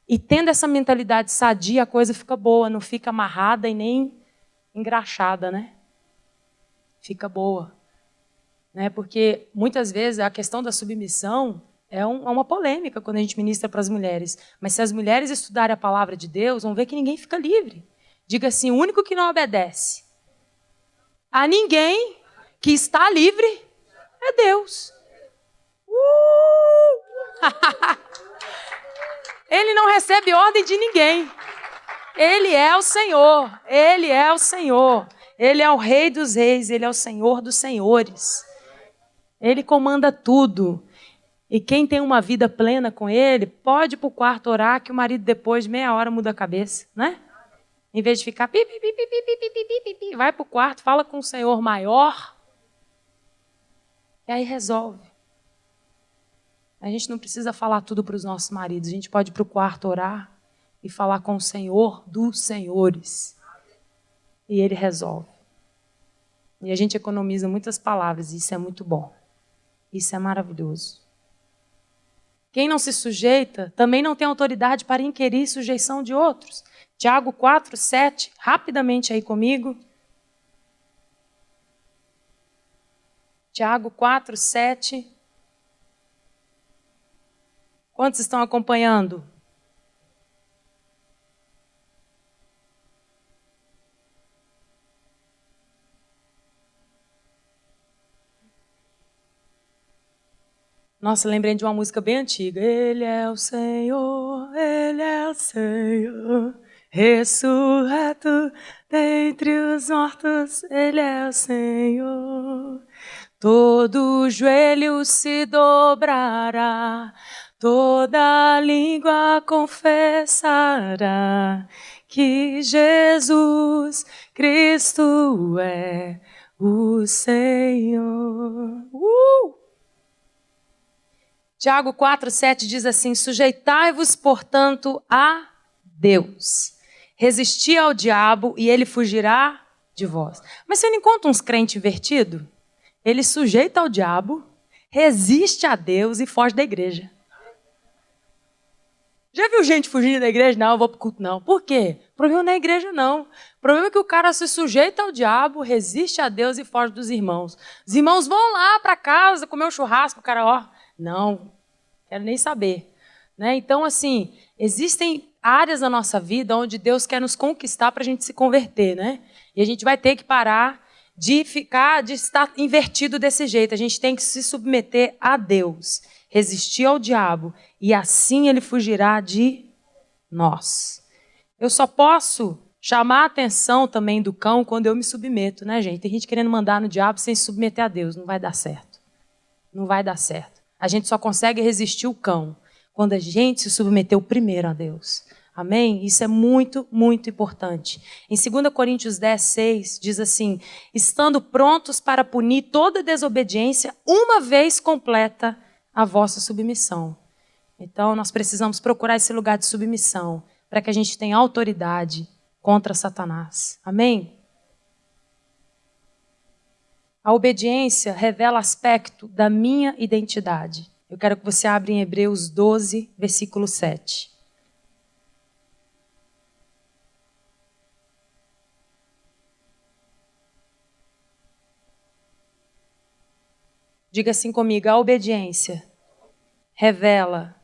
E tendo essa mentalidade sadia, a coisa fica boa, não fica amarrada e nem engraxada, né? Fica boa. Né? Porque muitas vezes a questão da submissão é uma polêmica quando a gente ministra para as mulheres. Mas se as mulheres estudarem a palavra de Deus, vão ver que ninguém fica livre. Diga assim, o único que não obedece a ninguém que está livre é Deus. Ele não recebe ordem de ninguém. Ele é o Senhor. Ele é o Senhor. Ele é o Rei dos Reis. Ele é o Senhor dos Senhores. Ele comanda tudo. E quem tem uma vida plena com Ele, pode ir para o quarto orar, que o marido depois de meia hora muda a cabeça, né? Em vez de ficar vai para o quarto, fala com o Senhor maior. E aí resolve. A gente não precisa falar tudo para os nossos maridos. A gente pode ir para o quarto orar e falar com o Senhor dos Senhores. E Ele resolve. E a gente economiza muitas palavras. E isso é muito bom. Isso é maravilhoso. Quem não se sujeita também não tem autoridade para inquirir sujeição de outros. Tiago 4, 7, rapidamente aí comigo. Tiago 4, 7. Quantos estão acompanhando? Nossa, lembrei de uma música bem antiga. Ele é o Senhor, ressurreto dentre os mortos, Ele é o Senhor. Todo joelho se dobrará, toda língua confessará que Jesus Cristo é o Senhor. Tiago 4, 7 diz assim, sujeitai-vos, portanto, a Deus. Resisti ao diabo e ele fugirá de vós. Mas você não encontra uns crentes invertidos? Ele sujeita ao diabo, resiste a Deus e foge da igreja. Já viu gente fugindo da igreja? Não, eu vou para o culto, não. Por quê? O problema não é a igreja, não. O problema é que o cara se sujeita ao diabo, resiste a Deus e foge dos irmãos. Os irmãos vão lá para casa comer um churrasco, o cara, ó, não, quero nem saber. Né? Então, assim, existem áreas da nossa vida onde Deus quer nos conquistar para a gente se converter, né? E a gente vai ter que parar de estar invertido desse jeito. A gente tem que se submeter a Deus, resistir ao diabo, e assim ele fugirá de nós. Eu só posso chamar a atenção também do cão quando eu me submeto, né, gente? Tem gente querendo mandar no diabo sem se submeter a Deus. Não vai dar certo. Não vai dar certo. A gente só consegue resistir o cão quando a gente se submeteu primeiro a Deus. Amém? Isso é muito, muito importante. Em 2 Coríntios 10, 6, diz assim, estando prontos para punir toda desobediência, uma vez completa a vossa submissão. Então, nós precisamos procurar esse lugar de submissão para que a gente tenha autoridade contra Satanás. Amém? A obediência revela aspecto da minha identidade. Eu quero que você abra em Hebreus 12, versículo 7. Diga assim comigo, a obediência revela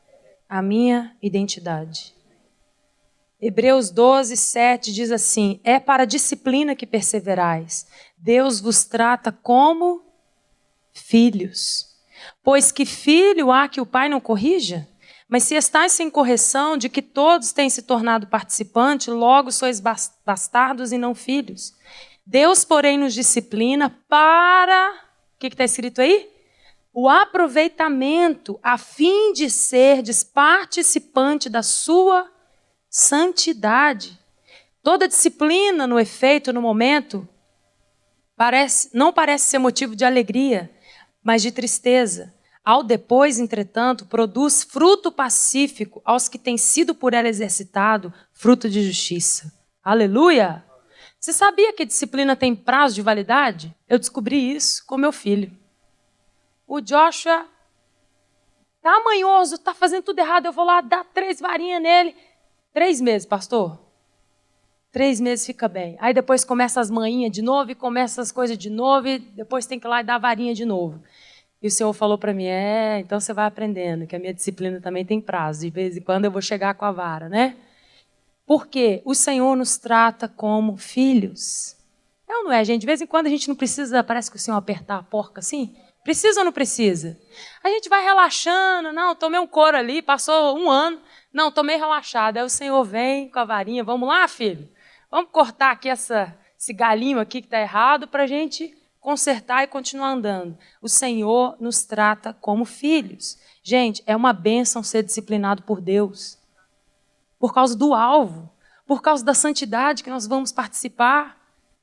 a minha identidade. Hebreus 12, 7 diz assim, é para a disciplina que perseverais. Deus vos trata como filhos. Pois que filho há que o pai não corrija? Mas se estáis sem correção de que todos têm se tornado participantes, logo sois bastardos e não filhos. Deus, porém, nos disciplina para... O que está escrito aí? O aproveitamento, a fim de serdes participante da sua santidade. Toda disciplina, no efeito, no momento, não parece ser motivo de alegria, mas de tristeza. Ao depois, entretanto, produz fruto pacífico aos que têm sido por ela exercitado, fruto de justiça. Aleluia! Você sabia que a disciplina tem prazo de validade? Eu descobri isso com meu filho. O Joshua tá manhoso, tá fazendo tudo errado, eu vou lá dar 3 varinhas nele. 3 meses, pastor. 3 meses fica bem. Aí depois começa as manhinhas de novo e começa as coisas de novo e depois tem que ir lá e dar a varinha de novo. E o Senhor falou para mim, então você vai aprendendo, que a minha disciplina também tem prazo. De vez em quando eu vou chegar com a vara, né? Porque o Senhor nos trata como filhos. É ou não é, gente? De vez em quando a gente não precisa, parece que o Senhor apertar a porca assim. Precisa ou não precisa? A gente vai relaxando, não, tomei um couro ali, passou 1 ano, não, tomei relaxado. Aí o Senhor vem com a varinha, vamos lá, filho? Vamos cortar aqui esse galinho aqui que está errado para a gente consertar e continuar andando. O Senhor nos trata como filhos. Gente, é uma bênção ser disciplinado por Deus. Por causa do alvo, por causa da santidade que nós vamos participar.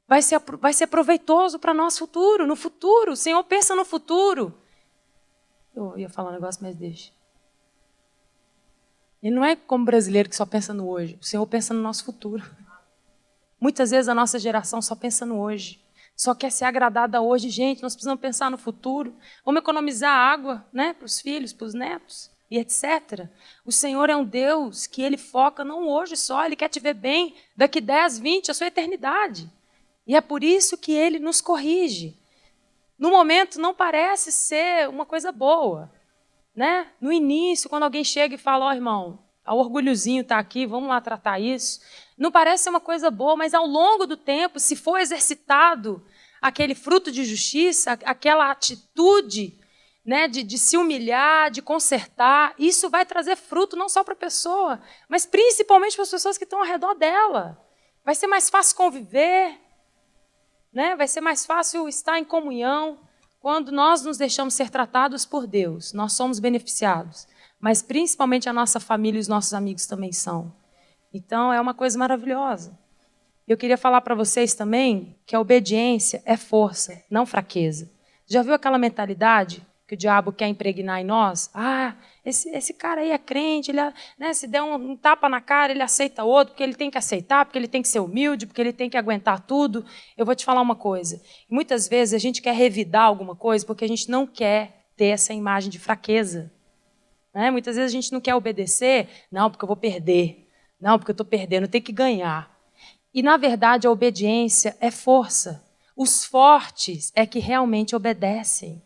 Vai ser proveitoso para nosso futuro. No futuro, o Senhor pensa no futuro. Eu ia falar um negócio, mas deixa. Ele não é como brasileiro que só pensa no hoje. O Senhor pensa no nosso futuro. Muitas vezes a nossa geração só pensa no hoje. Só quer ser agradada hoje. Gente, nós precisamos pensar no futuro. Vamos economizar água, né, para os filhos, para os netos e etc. O Senhor é um Deus que Ele foca não hoje só. Ele quer te ver bem daqui 10, 20, a sua eternidade. E é por isso que Ele nos corrige. No momento não parece ser uma coisa boa, né? No início, quando alguém chega e fala, irmão, o orgulhozinho está aqui, vamos lá tratar isso. Não parece ser uma coisa boa, mas ao longo do tempo, se for exercitado aquele fruto de justiça, aquela atitude, né, de se humilhar, de consertar, isso vai trazer fruto não só para a pessoa, mas principalmente para as pessoas que estão ao redor dela. Vai ser mais fácil conviver, né? Vai ser mais fácil estar em comunhão. Quando nós nos deixamos ser tratados por Deus, nós somos beneficiados. Mas principalmente a nossa família e os nossos amigos também são. Então é uma coisa maravilhosa. Eu queria falar para vocês também que a obediência é força, não fraqueza. Já viu aquela mentalidade que o diabo quer impregnar em nós? Esse cara aí é crente, ele, né, se der um tapa na cara, ele aceita outro, porque ele tem que aceitar, porque ele tem que ser humilde, porque ele tem que aguentar tudo. Eu vou te falar uma coisa. Muitas vezes a gente quer revidar alguma coisa porque a gente não quer ter essa imagem de fraqueza. Né? Muitas vezes a gente não quer obedecer, não, porque eu vou perder. Não, porque eu estou perdendo, eu tenho que ganhar. E, na verdade, a obediência é força. Os fortes é que realmente obedecem.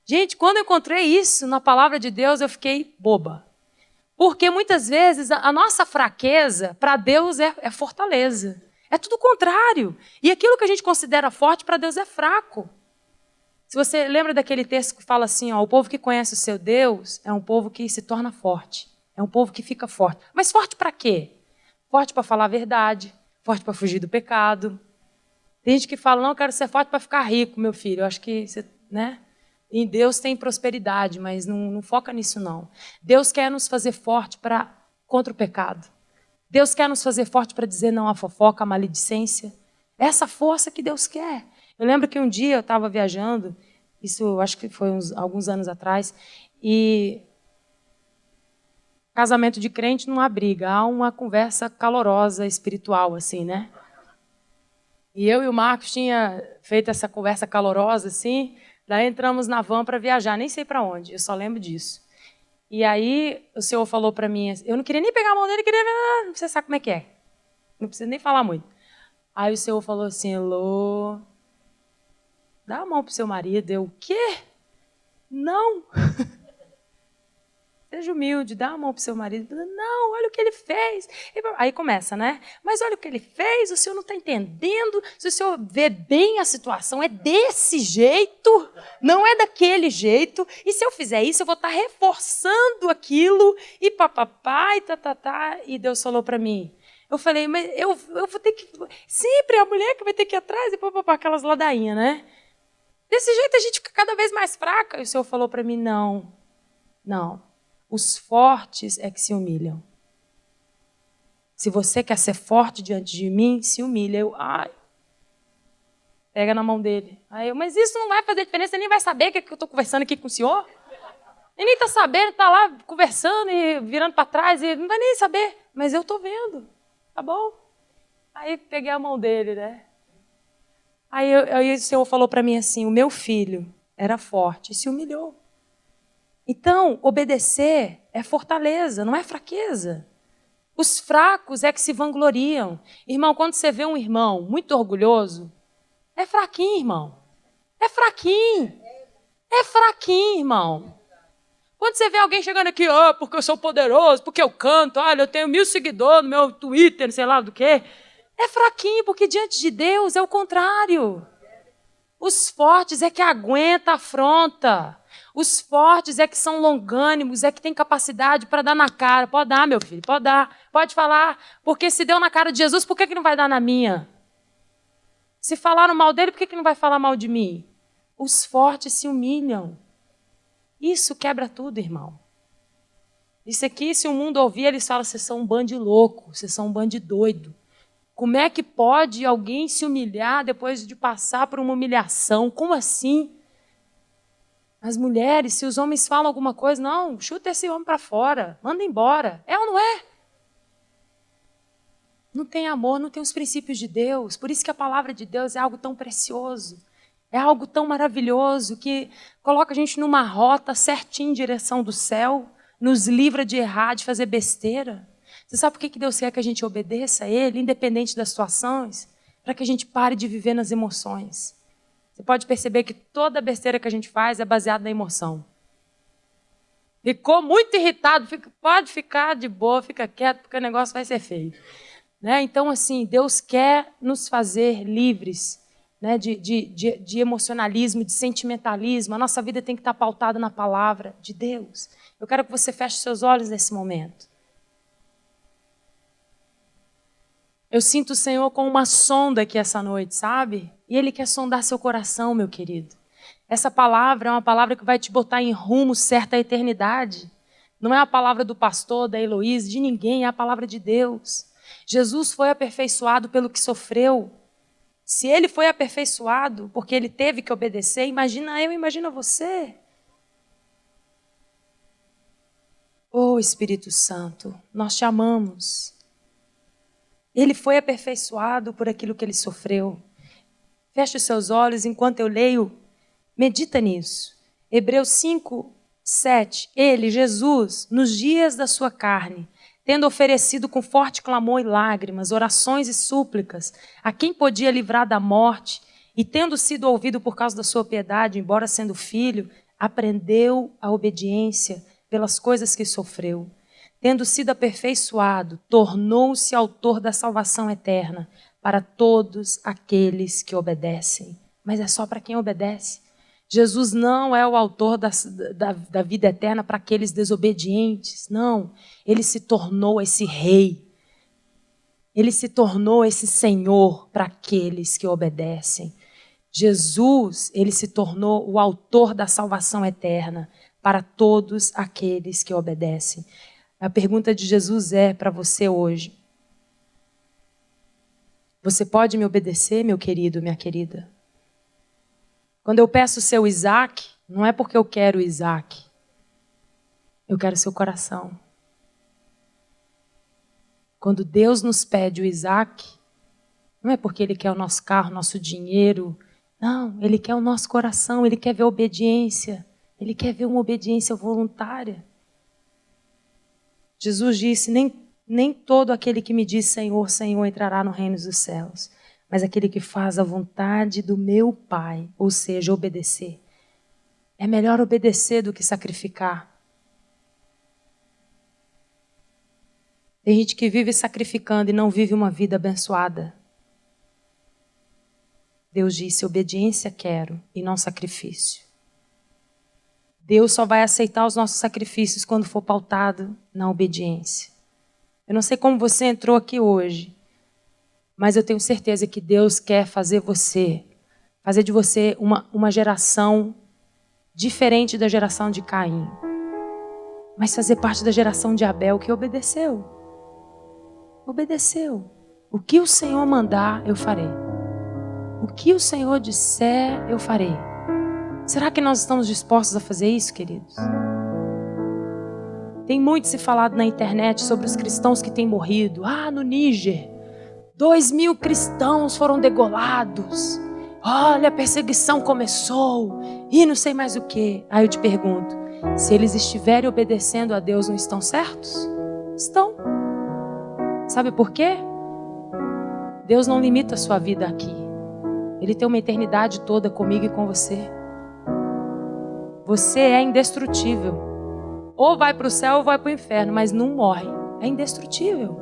Gente, quando eu encontrei isso na palavra de Deus, eu fiquei boba. Porque muitas vezes a nossa fraqueza, para Deus, é fortaleza. É tudo o contrário. E aquilo que a gente considera forte, para Deus é fraco. Se você lembra daquele texto que fala assim, o povo que conhece o seu Deus é um povo que se torna forte. É um povo que fica forte. Mas forte para quê? Forte para falar a verdade. Forte para fugir do pecado. Tem gente que fala, não, eu quero ser forte para ficar rico, meu filho. Eu acho que você, né? Em Deus tem prosperidade, mas não foca nisso, não. Deus quer nos fazer forte contra o pecado. Deus quer nos fazer forte para dizer não à fofoca, à maledicência. Essa força que Deus quer. Eu lembro que um dia eu estava viajando, isso eu acho que foi alguns anos atrás, e casamento de crente não há briga, há uma conversa calorosa, espiritual, assim, né? E eu e o Marcos tinha feito essa conversa calorosa, assim, daí entramos na van para viajar, nem sei para onde, eu só lembro disso. E aí o Senhor falou para mim, eu não queria nem pegar a mão dele, você sabe como é que é, não precisa nem falar muito. Aí o Senhor falou assim, Elô, dá a mão para o seu marido. Eu, o quê? Não. Seja humilde, dá a mão para o seu marido. Não, olha o que ele fez. Aí começa, né? Mas olha o que ele fez, o senhor não está entendendo. Se o senhor vê bem a situação, é desse jeito, não é daquele jeito. E se eu fizer isso, eu vou estar reforçando aquilo. E papapá, e tatatá. E Deus falou para mim. Eu falei, mas eu vou ter que... Sempre é a mulher que vai ter que ir atrás e papapá, aquelas ladainhas, né? Desse jeito a gente fica cada vez mais fraca. E o Senhor falou para mim, não. Os fortes é que se humilham. Se você quer ser forte diante de mim, se humilha. Pega na mão dele. Aí eu, mas isso não vai fazer diferença, você nem vai saber que eu estou conversando aqui com o senhor? Ele nem está sabendo, está lá conversando e virando para trás, e não vai nem saber. Mas eu estou vendo, tá bom? Aí peguei a mão dele, né? Aí o Senhor falou para mim assim, o meu filho era forte e se humilhou. Então, obedecer é fortaleza, não é fraqueza. Os fracos é que se vangloriam. Irmão, quando você vê um irmão muito orgulhoso, é fraquinho, irmão. É fraquinho. É fraquinho, irmão. Quando você vê alguém chegando aqui, porque eu sou poderoso, porque eu canto, olha, eu tenho 1000 seguidores no meu Twitter, sei lá do quê. É fraquinho, porque diante de Deus é o contrário. Os fortes é que aguenta a afronta. Os fortes é que são longânimos, é que tem capacidade para dar na cara. Pode dar, meu filho, pode dar. Pode falar, porque se deu na cara de Jesus, por que não vai dar na minha? Se falaram mal dele, por que não vai falar mal de mim? Os fortes se humilham. Isso quebra tudo, irmão. Isso aqui, se o mundo ouvir, eles falam, vocês são um bando de louco, vocês são um bando de doido. Como é que pode alguém se humilhar depois de passar por uma humilhação? Como assim? As mulheres, se os homens falam alguma coisa, não, chuta esse homem para fora, manda embora. É ou não é? Não tem amor, não tem os princípios de Deus. Por isso que a palavra de Deus é algo tão precioso. É algo tão maravilhoso que coloca a gente numa rota certinha em direção do céu, nos livra de errar, de fazer besteira. Você sabe por que Deus quer que a gente obedeça a Ele, independente das situações? Para que a gente pare de viver nas emoções. Você pode perceber que toda besteira que a gente faz é baseada na emoção. Ficou muito irritado, pode ficar de boa, fica quieto, porque o negócio vai ser feio. Né? Então, assim, Deus quer nos fazer livres, né? de emocionalismo, de sentimentalismo. A nossa vida tem que estar pautada na palavra de Deus. Eu quero que você feche seus olhos nesse momento. Eu sinto o Senhor com uma sonda aqui essa noite, sabe? E Ele quer sondar seu coração, meu querido. Essa palavra é uma palavra que vai te botar em rumo certo à eternidade. Não é a palavra do pastor, da Heloísa, de ninguém, é a palavra de Deus. Jesus foi aperfeiçoado pelo que sofreu. Se Ele foi aperfeiçoado porque Ele teve que obedecer, imagina eu, imagina você. Oh, Espírito Santo, nós te amamos. Ele foi aperfeiçoado por aquilo que Ele sofreu. Feche os seus olhos enquanto eu leio. Medita nisso. Hebreus 5, 7. Ele, Jesus, nos dias da sua carne, tendo oferecido com forte clamor e lágrimas, orações e súplicas, a quem podia livrar da morte, e tendo sido ouvido por causa da sua piedade, embora sendo filho, aprendeu a obediência pelas coisas que sofreu. Tendo sido aperfeiçoado, tornou-se autor da salvação eterna para todos aqueles que obedecem. Mas é só para quem obedece. Jesus não é o autor da vida eterna para aqueles desobedientes. Não, Ele se tornou esse rei. Ele se tornou esse Senhor para aqueles que obedecem. Jesus, Ele se tornou o autor da salvação eterna para todos aqueles que obedecem. A pergunta de Jesus é para você hoje: você pode me obedecer, meu querido, minha querida? Quando eu peço o seu Isaac, não é porque eu quero o Isaac. Eu quero o seu coração. Quando Deus nos pede o Isaac, não é porque Ele quer o nosso carro, nosso dinheiro. Não, Ele quer o nosso coração, Ele quer ver obediência. Ele quer ver uma obediência voluntária. Jesus disse, nem todo aquele que me diz Senhor, Senhor entrará no reino dos céus, mas aquele que faz a vontade do meu Pai, ou seja, obedecer. É melhor obedecer do que sacrificar. Tem gente que vive sacrificando e não vive uma vida abençoada. Deus disse, obediência quero e não sacrifício. Deus só vai aceitar os nossos sacrifícios quando for pautado na obediência. Eu não sei como você entrou aqui hoje, mas eu tenho certeza que Deus quer fazer de você uma geração diferente da geração de Caim. Mas fazer parte da geração de Abel que obedeceu. Obedeceu. O que o Senhor mandar, eu farei. O que o Senhor disser, eu farei. Será que nós estamos dispostos a fazer isso, queridos? Tem muito se falado na internet sobre os cristãos que têm morrido. No Níger, 2.000 cristãos foram degolados. Olha, a perseguição começou. E não sei mais o que. Aí eu te pergunto, se eles estiverem obedecendo a Deus, não estão certos? Estão. Sabe por quê? Deus não limita a sua vida aqui. Ele tem uma eternidade toda comigo e com você. Você é indestrutível. Ou vai para o céu ou vai para o inferno, mas não morre. É indestrutível.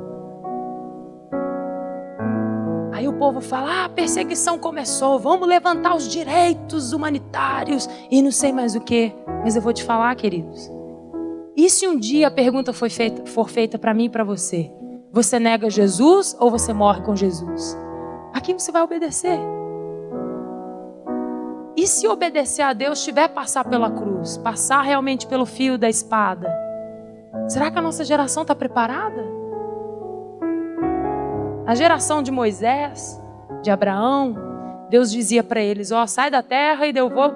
Aí o povo fala, a perseguição começou, vamos levantar os direitos humanitários e não sei mais o que. Mas eu vou te falar, queridos. E se um dia a pergunta for feita para mim e para você? Você nega Jesus ou você morre com Jesus? A quem você vai obedecer? E se obedecer a Deus tiver passar pela cruz, passar realmente pelo fio da espada? Será que a nossa geração está preparada? A geração de Moisés, de Abraão, Deus dizia para eles, sai da terra e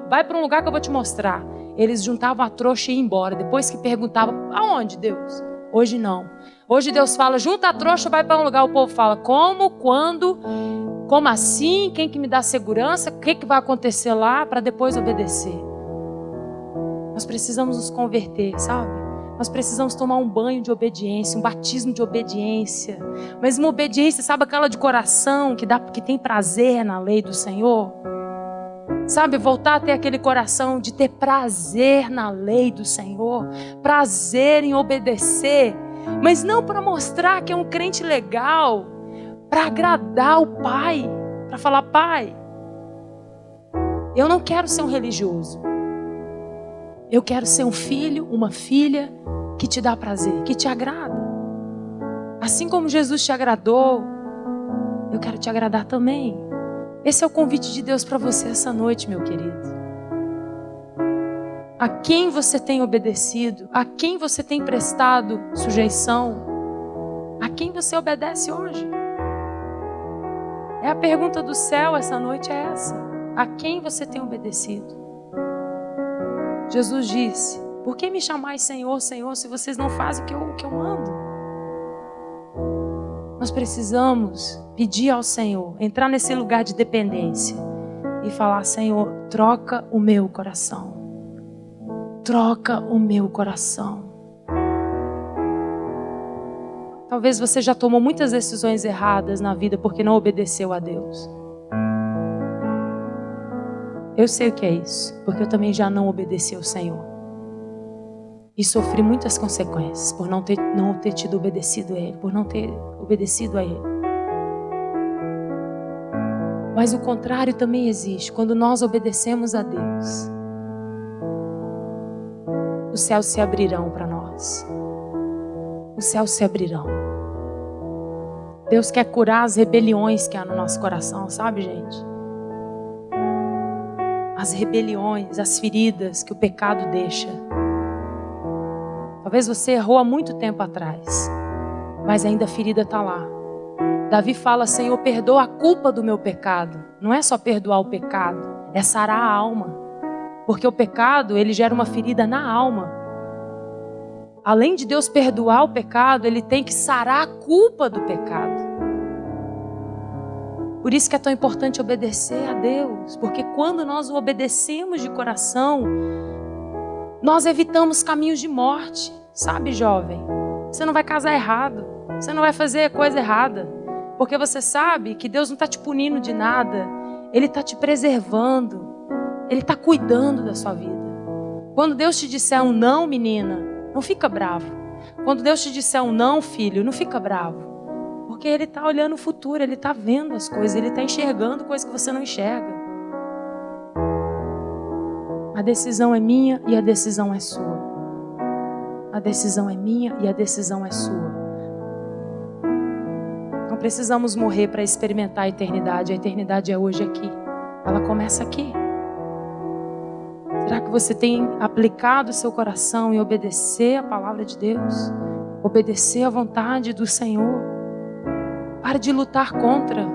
vai para um lugar que eu vou te mostrar. Eles juntavam a trouxa e iam embora. Depois que perguntavam, aonde, Deus? Hoje não. Hoje Deus fala, junta a trouxa, vai para um lugar. O povo fala, como, quando, como assim? Quem que me dá segurança? O que vai acontecer lá para depois obedecer? Nós precisamos nos converter, sabe? Nós precisamos tomar um banho de obediência, um batismo de obediência. Mas uma obediência, sabe, aquela de coração, que tem prazer na lei do Senhor? Sabe, voltar a ter aquele coração de ter prazer na lei do Senhor. Prazer em obedecer. Mas não para mostrar que é um crente legal. Para agradar o Pai. Para falar, Pai, eu não quero ser um religioso. Eu quero ser um filho, uma filha que te dá prazer, que te agrada. Assim como Jesus te agradou, eu quero te agradar também. Esse é o convite de Deus para você essa noite, meu querido. A quem você tem obedecido? A quem você tem prestado sujeição? A quem você obedece hoje? A pergunta do céu essa noite é essa. A quem você tem obedecido? Jesus disse, por que me chamais Senhor, Senhor, se vocês não fazem o que eu mando? Nós precisamos pedir ao Senhor, entrar nesse lugar de dependência e falar, Senhor, troca o meu coração. Troca o meu coração. Talvez você já tomou muitas decisões erradas na vida porque não obedeceu a Deus. Eu sei o que é isso, porque eu também já não obedeci ao Senhor. E sofri muitas consequências por não ter tido obedecido a Ele, por não ter obedecido a Ele. Mas o contrário também existe. Quando nós obedecemos a Deus, os céus se abrirão para nós. Os céus se abrirão. Deus quer curar as rebeliões que há no nosso coração, sabe, gente? As rebeliões, as feridas que o pecado deixa. Talvez você errou há muito tempo atrás, mas ainda a ferida está lá. Davi fala, Senhor, perdoa a culpa do meu pecado. Não é só perdoar o pecado, é sarar a alma. Porque o pecado, ele gera uma ferida na alma. Além de Deus perdoar o pecado, Ele tem que sarar a culpa do pecado. Por isso que é tão importante obedecer a Deus. Porque quando nós o obedecemos de coração, nós evitamos caminhos de morte. Sabe, jovem? Você não vai casar errado. Você não vai fazer coisa errada. Porque você sabe que Deus não está te punindo de nada. Ele está te preservando. Ele está cuidando da sua vida. Quando Deus te disser um não, menina, não fica bravo. Quando Deus te disser um não, filho, não fica bravo. Porque Ele está olhando o futuro, Ele está vendo as coisas, Ele está enxergando coisas que você não enxerga. A decisão é minha e a decisão é sua. A decisão é minha e a decisão é sua. Não precisamos morrer para experimentar a eternidade é hoje aqui. Ela começa aqui. Será que você tem aplicado o seu coração em obedecer a palavra de Deus? Obedecer à vontade do Senhor? Pare de lutar contra.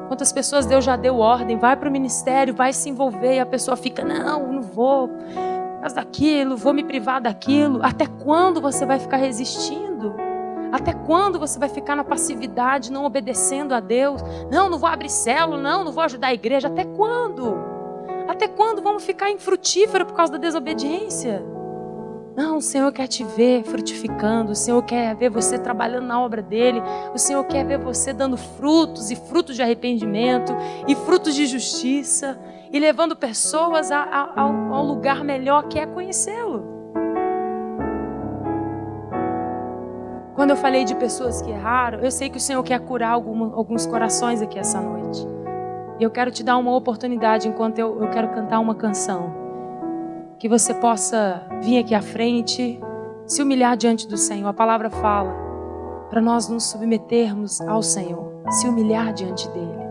Quantas pessoas Deus já deu ordem, vai para o ministério, vai se envolver, e a pessoa fica, não vou, por causa daquilo, vou me privar daquilo. Até quando você vai ficar resistindo? Até quando você vai ficar na passividade, não obedecendo a Deus? Não vou abrir célula, não vou ajudar a igreja. Até quando? Até quando vamos ficar infrutífero por causa da desobediência? Não, o Senhor quer te ver frutificando, o Senhor quer ver você trabalhando na obra dEle, o Senhor quer ver você dando frutos, e frutos de arrependimento, e frutos de justiça, e levando pessoas ao lugar melhor que é conhecê-lo. Quando eu falei de pessoas que erraram, eu sei que o Senhor quer curar alguns corações aqui essa noite. E eu quero te dar uma oportunidade, enquanto eu quero cantar uma canção, que você possa vir aqui à frente, se humilhar diante do Senhor. A palavra fala para nós nos submetermos ao Senhor, se humilhar diante dEle,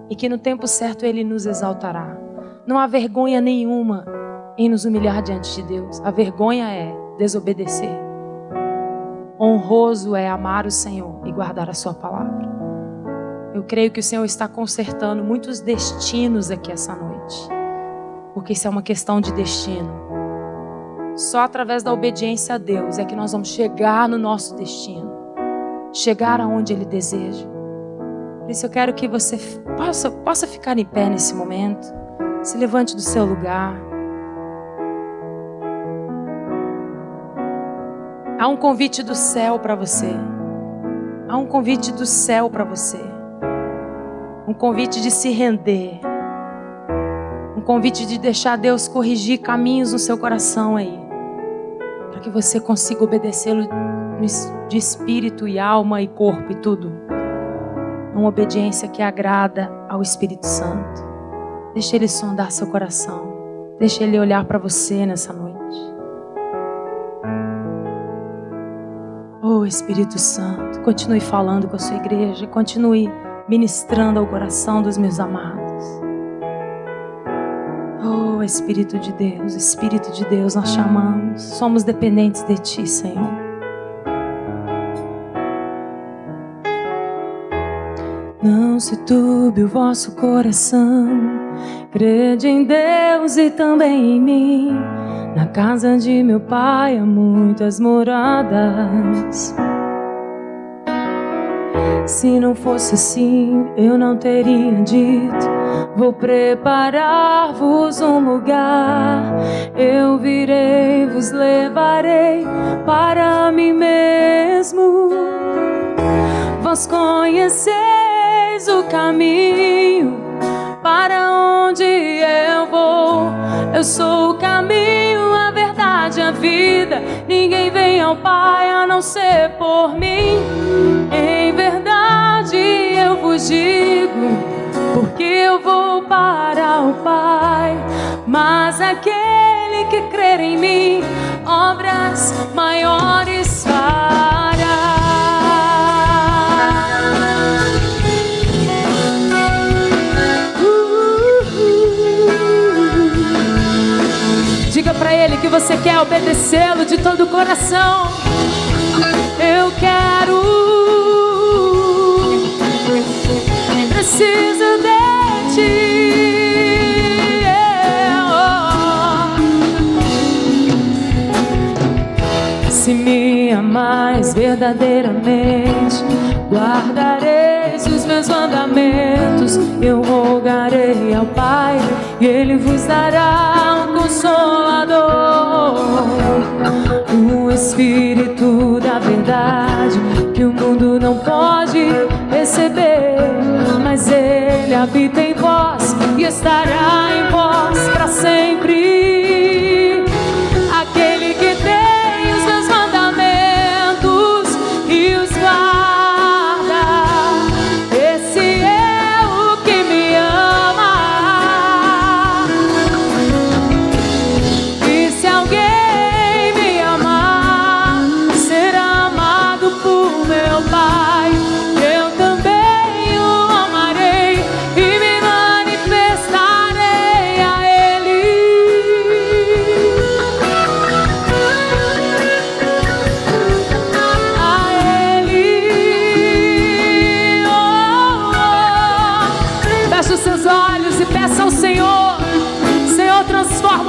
e que no tempo certo Ele nos exaltará. Não há vergonha nenhuma em nos humilhar diante de Deus. A vergonha é desobedecer. Honroso é amar o Senhor e guardar a sua palavra. Eu creio que o Senhor está consertando muitos destinos aqui essa noite, porque isso é uma questão de destino. Só através da obediência a Deus é que nós vamos chegar no nosso destino, chegar aonde Ele deseja. Por isso eu quero que você possa ficar em pé nesse momento, se levante do seu lugar. Há um convite do céu para você. Há um convite do céu para você. Um convite de se render. Um convite de deixar Deus corrigir caminhos no seu coração aí, para que você consiga obedecê-lo de espírito e alma e corpo e tudo. Uma obediência que agrada ao Espírito Santo. Deixa Ele sondar seu coração. Deixa Ele olhar para você nessa noite. Oh, Espírito Santo, continue falando com a sua igreja, continue ministrando ao coração dos meus amados. Oh, Espírito de Deus, nós chamamos, somos dependentes de Ti, Senhor. Não se turbe o vosso coração, crede em Deus e também em mim. Na casa de meu Pai há muitas moradas. Se não fosse assim, eu não teria dito: vou preparar-vos um lugar. Eu virei, vos levarei para mim mesmo. Vós conheceis o caminho para onde eu vou. Eu sou o caminho, a verdade, a vida. Ninguém vem ao Pai a não ser por mim. Em verdade eu vos digo, porque eu vou para o Pai. Mas aquele que crer em mim, obras maiores fará. Diga para Ele que você quer obedecê-lo de todo o coração. Eu quero, preciso de Ti. Se me amais verdadeiramente, guardareis os meus mandamentos. Eu rogarei ao Pai e Ele vos dará um Consolador, o Espírito da verdade, que o mundo não pode receber, mas Ele habita em vós e estará em vós para sempre. Aquele que tem os meus mandamentos e os guarda, esse é o que me ama. E se alguém me amar, será amado por meu Pai. Eu também o amarei e me manifestarei a Ele.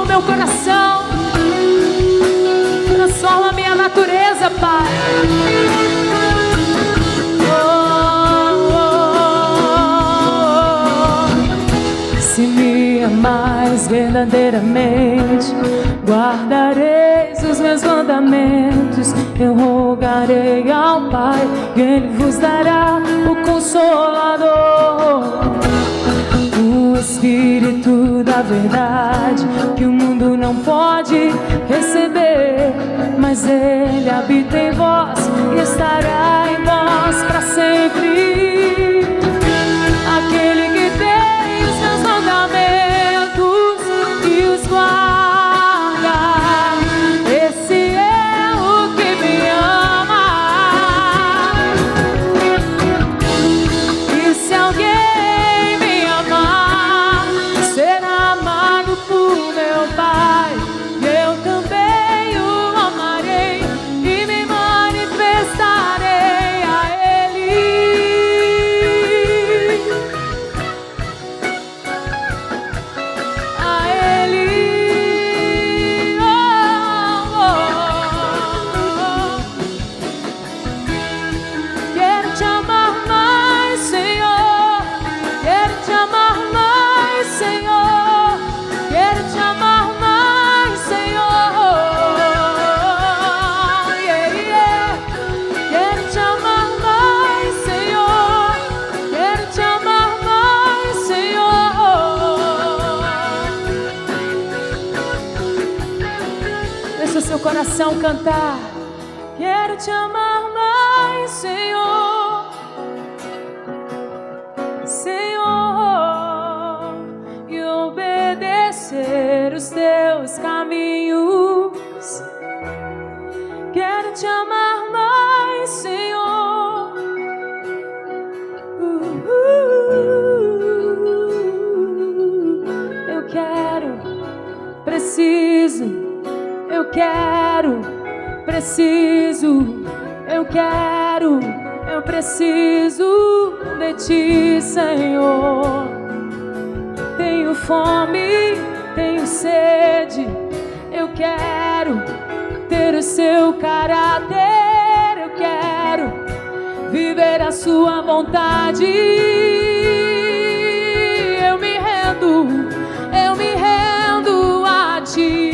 transforma o meu coração, transforma a minha natureza, Pai. Se me amais verdadeiramente, guardareis os meus mandamentos. Eu rogarei ao Pai, e Ele vos dará o Consolador, o Espírito da verdade, que o mundo não pode receber, mas Ele habita em vós e estará em vós para sempre. Aquele que tem os meus mandamentos e os guarda, esse é o que me ama. E se alguém me amar, será amado por meu Pai. Eu também o amarei e me manifestarei a Ele. A Ele. Oh, oh, oh. Quero te amar mais, Senhor. Quero te amar mais, Senhor. Quero te amar mais, Senhor. Yeah, yeah. Quero te amar mais, Senhor. Quero te amar mais, Senhor. Deixa o seu coração cantar. Quero te amar mais, Senhor. Senhor, e obedecer os teus caminhos. Quero te amar mais, Senhor. Eu quero, preciso, eu quero, preciso, eu quero, eu preciso de ti, Senhor. Tenho fome, tenho sede, eu quero ter o seu caráter, eu quero viver a sua vontade. Eu me rendo a ti.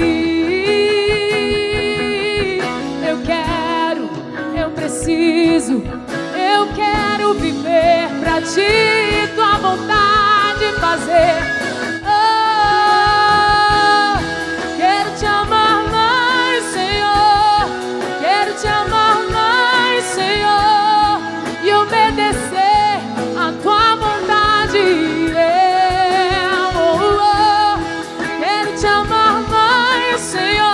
Eu quero, eu preciso, eu quero viver pra ti, tua vontade fazer. Oh, quero te amar mais, Senhor. Quero te amar mais, Senhor, e obedecer a tua vontade. Yeah. Oh, oh. Quero te amar mais, Senhor.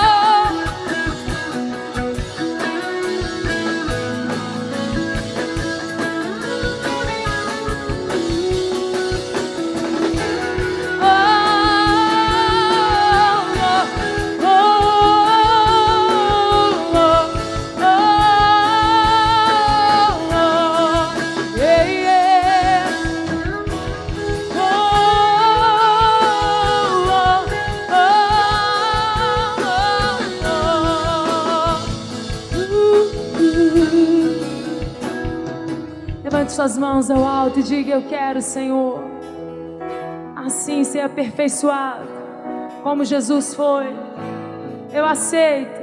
Levante suas mãos ao alto e diga: eu quero, Senhor, assim ser aperfeiçoado como Jesus foi. Eu aceito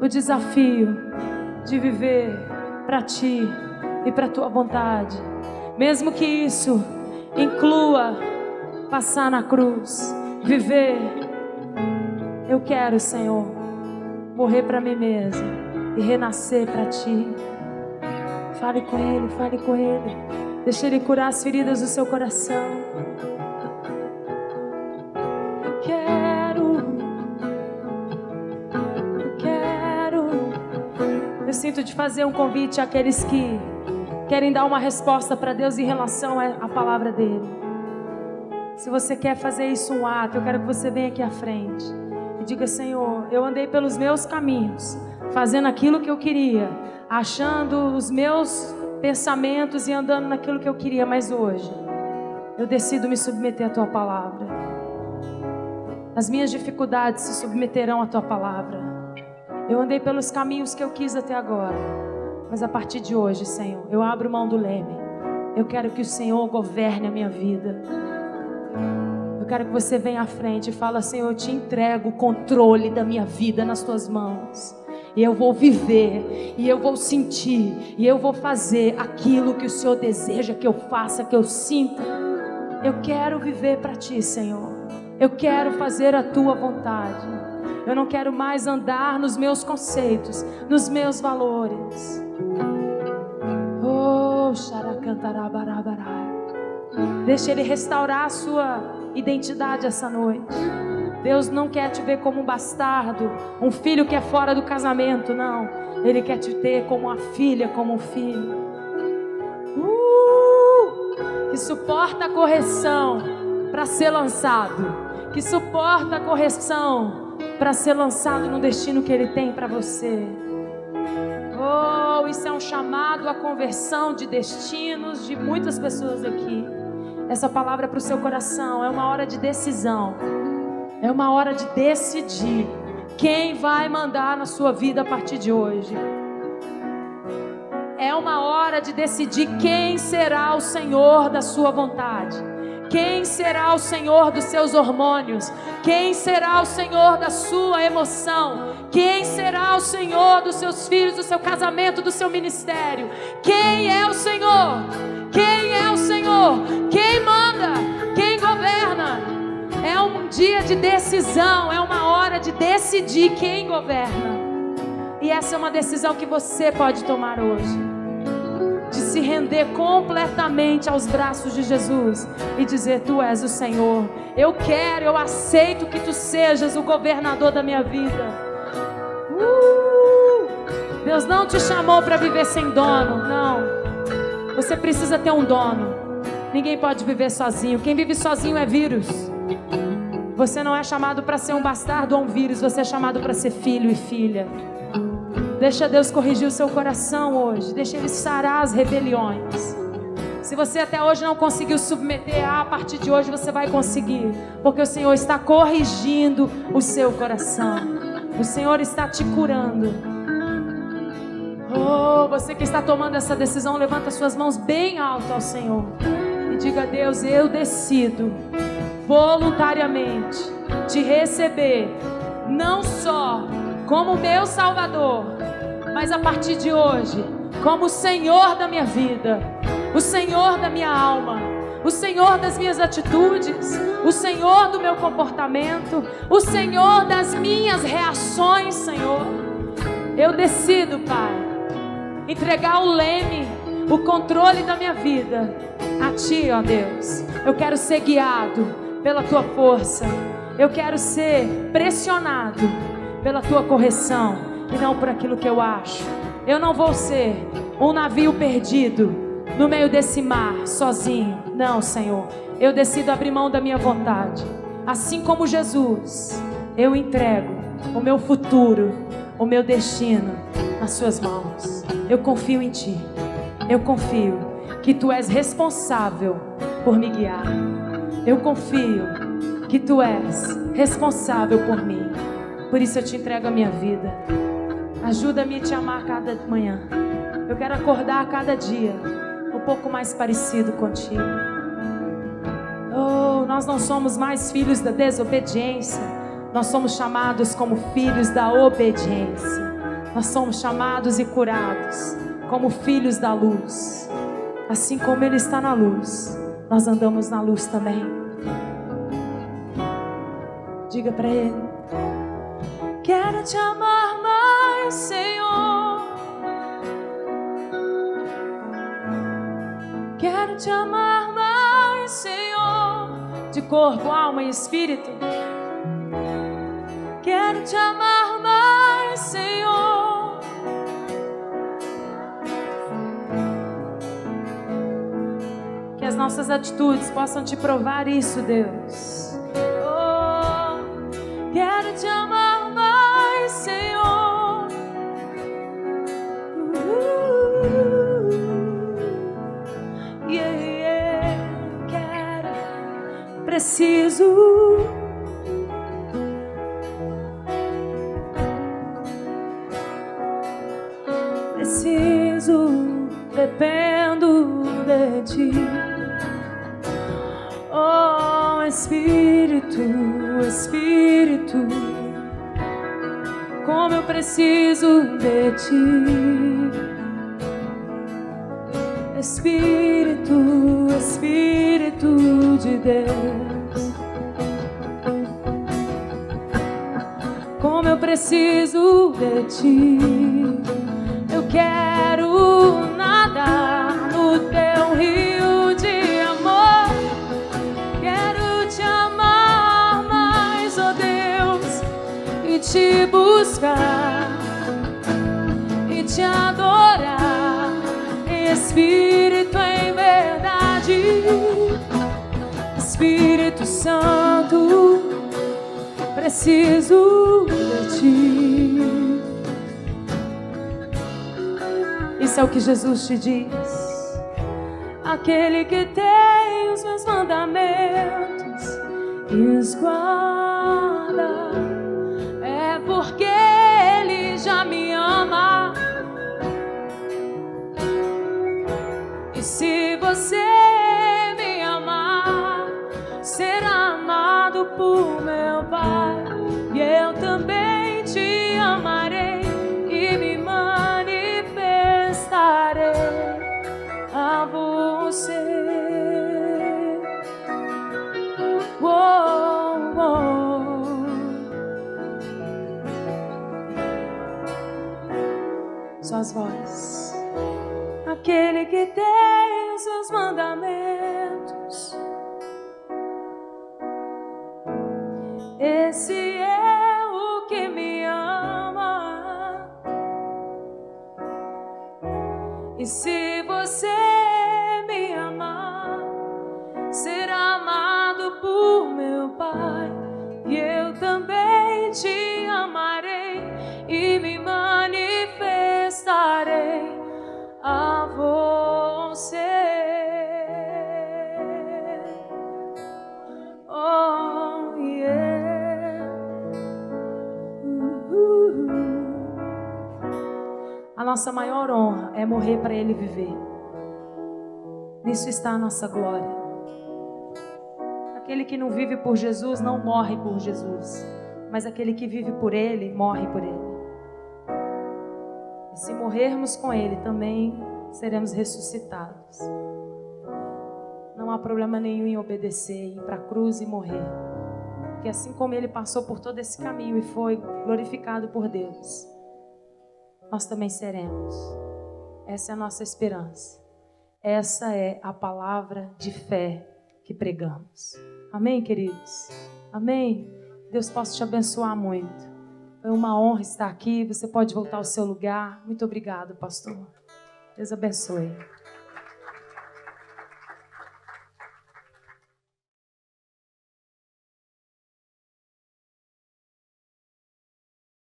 o desafio de viver para ti e para tua vontade, mesmo que isso inclua passar na cruz, viver. Eu quero, Senhor, morrer para mim mesmo e renascer para ti. Fale com Ele, fale com Ele. Deixe Ele curar as feridas do seu coração. Eu quero. Eu sinto de fazer um convite àqueles que querem dar uma resposta para Deus em relação à palavra dEle. Se você quer fazer isso um ato, eu quero que você venha aqui à frente e diga: Senhor, eu andei pelos meus caminhos, fazendo aquilo que eu queria, achando os meus pensamentos e andando naquilo que eu queria, mas hoje eu decido me submeter à tua palavra. As minhas dificuldades se submeterão à tua palavra. Eu andei pelos caminhos que eu quis até agora, mas a partir de hoje, Senhor, eu abro mão do leme. Eu quero que o Senhor governe a minha vida. Eu quero que você venha à frente e fale: Senhor, eu te entrego o controle da minha vida nas tuas mãos. E eu vou viver, e eu vou sentir, e eu vou fazer aquilo que o Senhor deseja que eu faça, que eu sinta. Eu quero viver para ti, Senhor. Eu quero fazer a tua vontade. Eu não quero mais andar nos meus conceitos, nos meus valores. Oh, xaracantarabarabara. Deixa Ele restaurar a sua identidade essa noite. Deus não quer te ver como um bastardo, um filho que é fora do casamento, não. Ele quer te ter como uma filha, como um filho. Que suporta a correção para ser lançado. Que suporta a correção para ser lançado no destino que Ele tem para você. Oh, isso é um chamado à conversão de destinos de muitas pessoas aqui. Essa palavra é para o seu coração. É uma hora de decisão. É uma hora de decidir quem vai mandar na sua vida a partir de hoje. É uma hora de decidir quem será o Senhor da sua vontade. Quem será o Senhor dos seus hormônios? Quem será o Senhor da sua emoção? Quem será o Senhor dos seus filhos, do seu casamento, do seu ministério? Quem é o Senhor? Quem é o Senhor? Quem manda? Quem governa? É um dia de decisão, é uma hora de decidir quem governa. E essa é uma decisão que você pode tomar hoje. De se render completamente aos braços de Jesus e dizer: Tu és o Senhor. Eu quero, eu aceito que Tu sejas o governador da minha vida. Deus não te chamou para viver sem dono, não. Você precisa ter um dono. Ninguém pode viver sozinho. Quem vive sozinho é vírus. Você não é chamado para ser um bastardo ou um vírus. Você é chamado para ser filho e filha. Deixa Deus corrigir o seu coração hoje. Deixa Ele sarar as rebeliões. Se você até hoje não conseguiu submeter, a partir de hoje você vai conseguir. Porque o Senhor está corrigindo o seu coração. O Senhor está te curando. Oh, você que está tomando essa decisão, levanta suas mãos bem alto ao Senhor. E diga: Deus, eu decido voluntariamente te receber. Não só como meu Salvador, mas a partir de hoje, como o Senhor da minha vida, o Senhor da minha alma, o Senhor das minhas atitudes, o Senhor do meu comportamento, o Senhor das minhas reações, Senhor. Eu decido, Pai, entregar o leme, o controle da minha vida a Ti, ó Deus. Eu quero ser guiado pela Tua força. Eu quero ser pressionado pela Tua correção e não por aquilo que eu acho. Eu não vou ser um navio perdido no meio desse mar, sozinho. Não, Senhor. Eu decido abrir mão da minha vontade. Assim como Jesus, eu entrego o meu futuro, o meu destino nas Suas mãos. Eu confio em Ti. Eu confio que Tu és responsável por me guiar. Eu confio que Tu és responsável por mim. Por isso eu te entrego a minha vida. Ajuda-me a te amar cada manhã. Eu quero acordar cada dia um pouco mais parecido contigo. Oh, nós não somos mais filhos da desobediência. Nós somos chamados como filhos da obediência. Nós somos chamados e curados como filhos da luz. Assim como Ele está na luz, nós andamos na luz também. Diga para Ele: quero te amar mais, Senhor. Quero te amar mais, Senhor. De corpo, alma e espírito. Quero te amar mais, Senhor. Que as nossas atitudes possam te provar isso, Deus. Oh, quero te amar mais, Senhor. Yeah, yeah. Quero, preciso. Espírito, Espírito, como eu preciso de ti. Espírito, Espírito de Deus, como eu preciso de ti. Eu quero nadar no teu rio de amor. Quero te amar mais, ó Deus, e te buscar e te adorar. Espírito em verdade, Espírito Santo, preciso de ti. Isso é o que Jesus te diz. Aquele que tem os meus mandamentos e os guarda, é porque Ele já me ama. E se você me amar, será amado por meu Pai. E eu também te amarei e me manifestarei a você. Oh, oh. Suas vozes. Aquele que tem os seus mandamentos, esse é o que me ama. E se você me amar, será amado por meu Pai. E eu também te amarei e me manifestarei a você. Oh, yeah. A nossa maior honra é morrer para Ele viver. Nisso está a nossa glória. Aquele que não vive por Jesus não morre por Jesus, mas aquele que vive por Ele morre por Ele. E se morrermos com Ele, também seremos ressuscitados. Não há problema nenhum em obedecer, ir para a cruz e morrer. Porque assim como Ele passou por todo esse caminho e foi glorificado por Deus, nós também seremos. Essa é a nossa esperança. Essa é a palavra de fé que pregamos. Amém, queridos? Amém? Deus possa te abençoar muito. Foi uma honra estar aqui. Você pode voltar ao seu lugar. Muito obrigado, pastor. Deus abençoe.